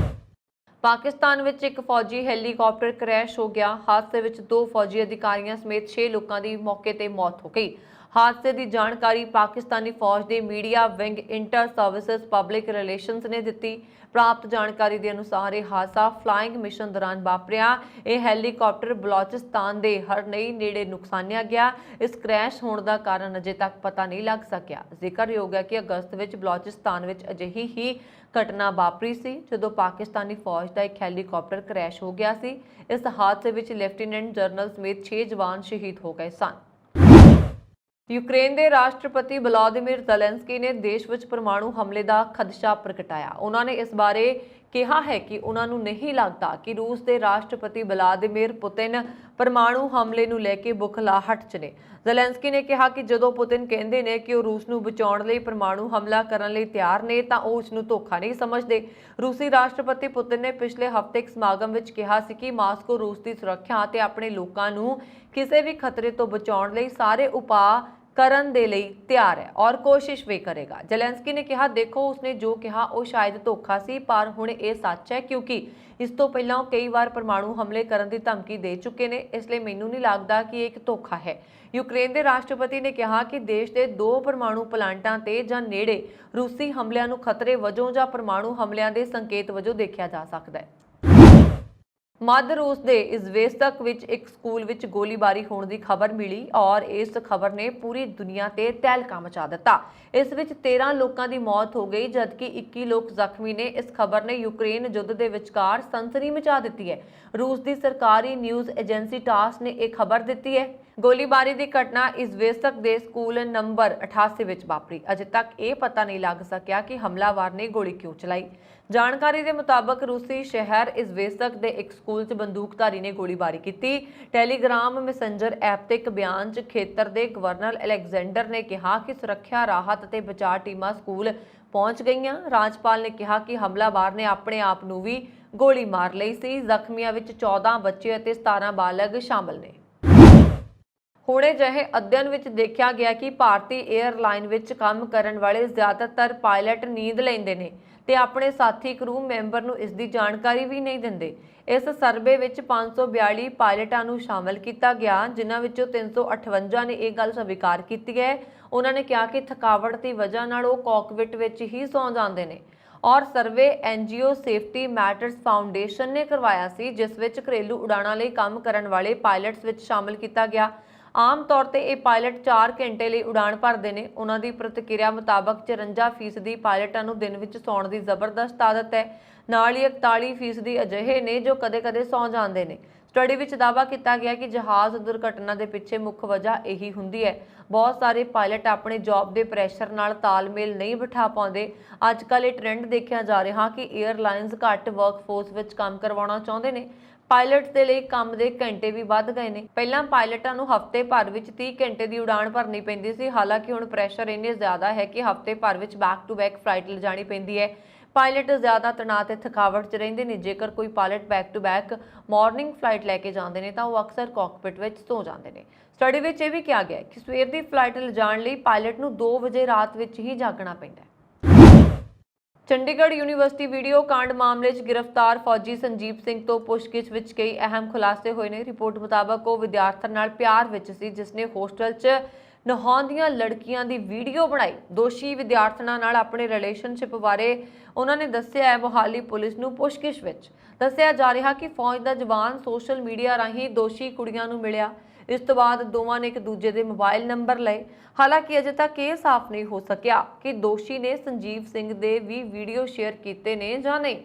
Speaker 1: ਪਾਕਿਸਤਾਨ ਵਿੱਚ ਇੱਕ ਫੌਜੀ ਹੈਲੀਕਾਪਟਰ ਕ੍ਰੈਸ਼ ਹੋ ਗਿਆ। ਹਾਦਸੇ ਵਿੱਚ 2 ਫੌਜੀ ਅਧਿਕਾਰੀਆਂ ਸਮੇਤ 6 ਲੋਕਾਂ ਦੀ ਮੌਕੇ ਤੇ ਮੌਤ ਹੋ ਗਈ। ਹਾਦਸੇ ਦੀ ਜਾਣਕਾਰੀ ਪਾਕਿਸਤਾਨੀ ਫੌਜ ਦੇ media wing inter services public relations ਨੇ ਦਿੱਤੀ। ਪ੍ਰਾਪਤ ਜਾਣਕਾਰੀ ਦੇ ਅਨੁਸਾਰ ਇਹ ਹਾਦਸਾ ਫਲਾਈਂਗ ਮਿਸ਼ਨ ਦੌਰਾਨ ਵਾਪਰਿਆ। ਇਹ ਹੈਲੀਕਾਪਟਰ ਬਲੋਚਿਸਤਾਨ ਦੇ ਹਰਨਈ ਨੇੜੇ ਨੁਕਸਾਨਿਆ ਗਿਆ। ਇਸ ਕ੍ਰੈਸ਼ ਹੋਣ ਦਾ ਕਾਰਨ ਅਜੇ ਤੱਕ ਪਤਾ ਨਹੀਂ ਲੱਗ ਸਕਿਆ। ਜ਼ਿਕਰਯੋਗ ਹੈ ਕਿ ਅਗਸਤ ਵਿੱਚ ਬਲੋਚਿਸਤਾਨ ਵਿੱਚ ਅਜਿਹੀ ਹੀ ਘਟਨਾ ਵਾਪਰੀ ਸੀ ਜਦੋਂ ਪਾਕਿਸਤਾਨੀ ਫੌਜ ਦਾ ਇੱਕ ਹੈਲੀਕਾਪਟਰ ਕ੍ਰੈਸ਼ ਹੋ ਗਿਆ ਸੀ। ਇਸ ਹਾਦਸੇ ਵਿੱਚ ਲੈਫਟੀਨੈਂਟ ਜਨਰਲ ਸਮੇਤ 6 ਜਵਾਨ ਸ਼ਹੀਦ ਹੋ ਗਏ ਸਨ। यूक्रेन के राष्ट्रपति वलादिमीर ज़ेलेंस्की ने देश विच परमाणु हमले का खदशा प्रगटाया। उन्होंने इस बारे कहा है कि उन्होंने नहीं लगता कि रूस के राष्ट्रपति वलादिमीर पुतिन परमाणु हमले नूं लैके बुखलाहट च ने। ज़ेलेंस्की ने कहा कि जदों पुतिन कहते हैं कि रूस नूं बचाउण लई परमाणु हमला करन लई तैयार ने तां ओह उसनूं धोखा नहीं समझते। रूसी राष्ट्रपति पुतिन ने पिछले हफ्ते एक समागम विच कहा सी कि मास्को रूस की सुरक्षा ते अपने लोकां नूं किसी भी खतरे तो बचाउण लई सारे उपाय करन दे लई तैयार है और कोशिश भी करेगा। ज़ेलेंस्की ने कहा, देखो उसने जो कहा वो शायद धोखा सी, पर हुण ये सच है क्योंकि इस तो पहलां कई बार परमाणु हमले करन दी धमकी दे चुके ने, इसलिए मैनूं नहीं लगता कि एक धोखा है। यूक्रेन के राष्ट्रपति ने कहा कि देश के 2 परमाणु प्लांटां ते जां नेड़े रूसी हमलिਆਂ ਨੂੰ खतरे वजों जां परमाणु हमलिਆਂ ਦੇ संकेत वजों देखा जा सकता है। मध्य रूस के इज़वेस्टक विच एक स्कूल विच गोलीबारी होने की खबर मिली और इस खबर ने पूरी दुनिया ते तहलका मचा दिता। इस विच 13 लोगों की मौत हो गई जबकि 21 लोग जख्मी ने। इस खबर ने यूक्रेन युद्ध के विचकार सनसनी मचा दी है। रूस की सरकारी न्यूज़ एजेंसी टास ने यह खबर दी है। गोलीबारी की घटना इज़वेस्टक के स्कूल नंबर 88 विच वापरी। अजे तक ये पता नहीं लग सकिया कि हमलावर ने गोली क्यों चलाई। जानकारी के मुताबिक रूसी शहर इज़वेस्टक के एक स्कूल च बंदूकधारी ने गोलीबारी की। टैलीग्राम मैसेंजर ऐप ते एक बयान च खेतर के गवर्नर अलेक्जेंडर ने कहा कि सुरक्षा राहत ते बचाव टीमां स्कूल पहुंच गईयां। राज्यपाल ने कहा कि हमलावर ने अपने आप नूं भी गोली मार लई सी। जख्मियां विच 14 बच्चे और 17 बालग शामिल ने। हुणे जहे अध्ययन विच देखा गया कि भारतीय एयरलाइन विच काम करन वाले ज़्यादातर पायलट नींद लैंदे ने ते अपने साथी क्रू मैंबर नूं इस दी जानकारी भी नहीं दिंदे। इस सर्वे विच 542 पायलटां नूं शामिल किया गया जिन्हां विचों 358 ने यह गल स्वीकार की है। उन्होंने कहा कि थकावट की वजह नाल ओह कॉकपिट विच ही सौ जांदे ने। और सर्वे NGO सेफ्टी मैटर्स फाउंडेशन ने करवाया सी जिस विच घरेलू उड़ाणां लई काम करन वाले पायलट्स विच शामिल किया गया। आम तौर पर यह पायलट 4 घंटे लिए उड़ान भरते हैं। उन्हों की प्रतिक्रिया मुताबक 54% पायलटां नूं दिन विच सौण की जबरदस्त आदत है। नाल ही 41% अजिहे ने जो कदे कदे सौ जाते हैं। स्टडी विच दावा किया गया कि जहाज़ दुर्घटना के पिछे मुख वजह यही हुंदी है। बहुत सारे पायलट अपने जॉब के प्रैशर नाल तालमेल नहीं बिठा पाते। अजकल ये ट्रेंड देखा जा रहा कि एयरलाइनस घट वर्कफोर्स विच काम करवाउणा चाहुंदे ने। पायलट्स के लिए काम के घंटे भी वध गए हैं। पहलां पायलटां नूं हफ्ते भर विच 30 घंटे की उड़ान भरनी पैंदी सी। हालांकि हुण प्रैशर इन्ने ज़्यादा है कि हफ्ते भर which back to back flight लिजानी पैंदी है। पायलट ज़्यादा तनाव ते थकावट च रहिंदे ने। जेकर कोई pilot back to back morning flight लैके जाते हैं तो वह अक्सर कॉकपिट विच सो जाते हैं। स्टडी विच यह भी कहा गया कि सवेर की फ्लाइट लिजाण लई पायलट नूं 2 वजे रात विच ही जागना पैंदा है। चंडीगढ़ यूनीवर्सिटी वीडियो कांड मामले च गिरफ्तार फौजी संजीव सिंह तो पुछगिछ विच कई अहम खुलासे हुए ने। रिपोर्ट मुताबक वह विद्यार्थियों नाल प्यार विच सी जिसने होस्टल च नहाउंदियां लड़कियां दी वीडियो बनाई। दोषी विद्यार्थियों नाल अपने रिलेशनशिप बारे उन्होंने दस्सिया है। मोहाली पुलिस नूं पुछगिछ विच दस्सिया जा रहा कि फौज दा जवान सोशल मीडिया राहीं दोषी कुड़ियां नूं मिलिया। इस तो बाद दोवां ने एक दूजे के मोबाइल नंबर लए। हालांकि अजे तक ये साफ नहीं हो सकिया कि दोषी ने संजीव सिंह दे भी वीडियो शेयर किए ने जां नहीं।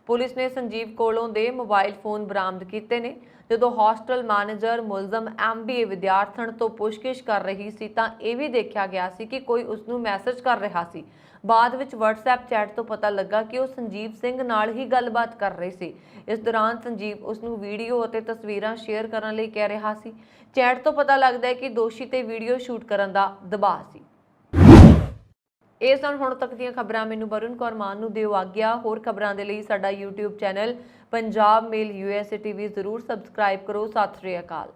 Speaker 1: पुलिस ने संजीव कोलों दे मोबाइल फोन बरामद किए ने। जदों हॉस्टल मैनेजर मुलजम MBA विद्यार्थण तो पुछगिछ कर रही सी तां यह भी देखा गया सी कि कोई उसनूं मैसेज कर रहा सी। बाद विच WhatsApp चैट तो पता लगा कि वह संजीव सिंह नाल ही गलबात कर रही सी। इस दौरान संजीव उसनूं वीडियो और तस्वीरां शेयर करने लई कह रहा सी। चैट तो पता लगता है कि दोषी ते वीडियो शूट करने का दबाव सी। ਇਹ ਸਨ ਹੁਣ तक ਦੀਆਂ खबरां। मैनूं वरुण कौर मान नूं दिओ आग्या। होर खबरां दे लई साडा YouTube channel Punjab mail USA TV जरूर सबसक्राइब करो। सत श्री अकाल।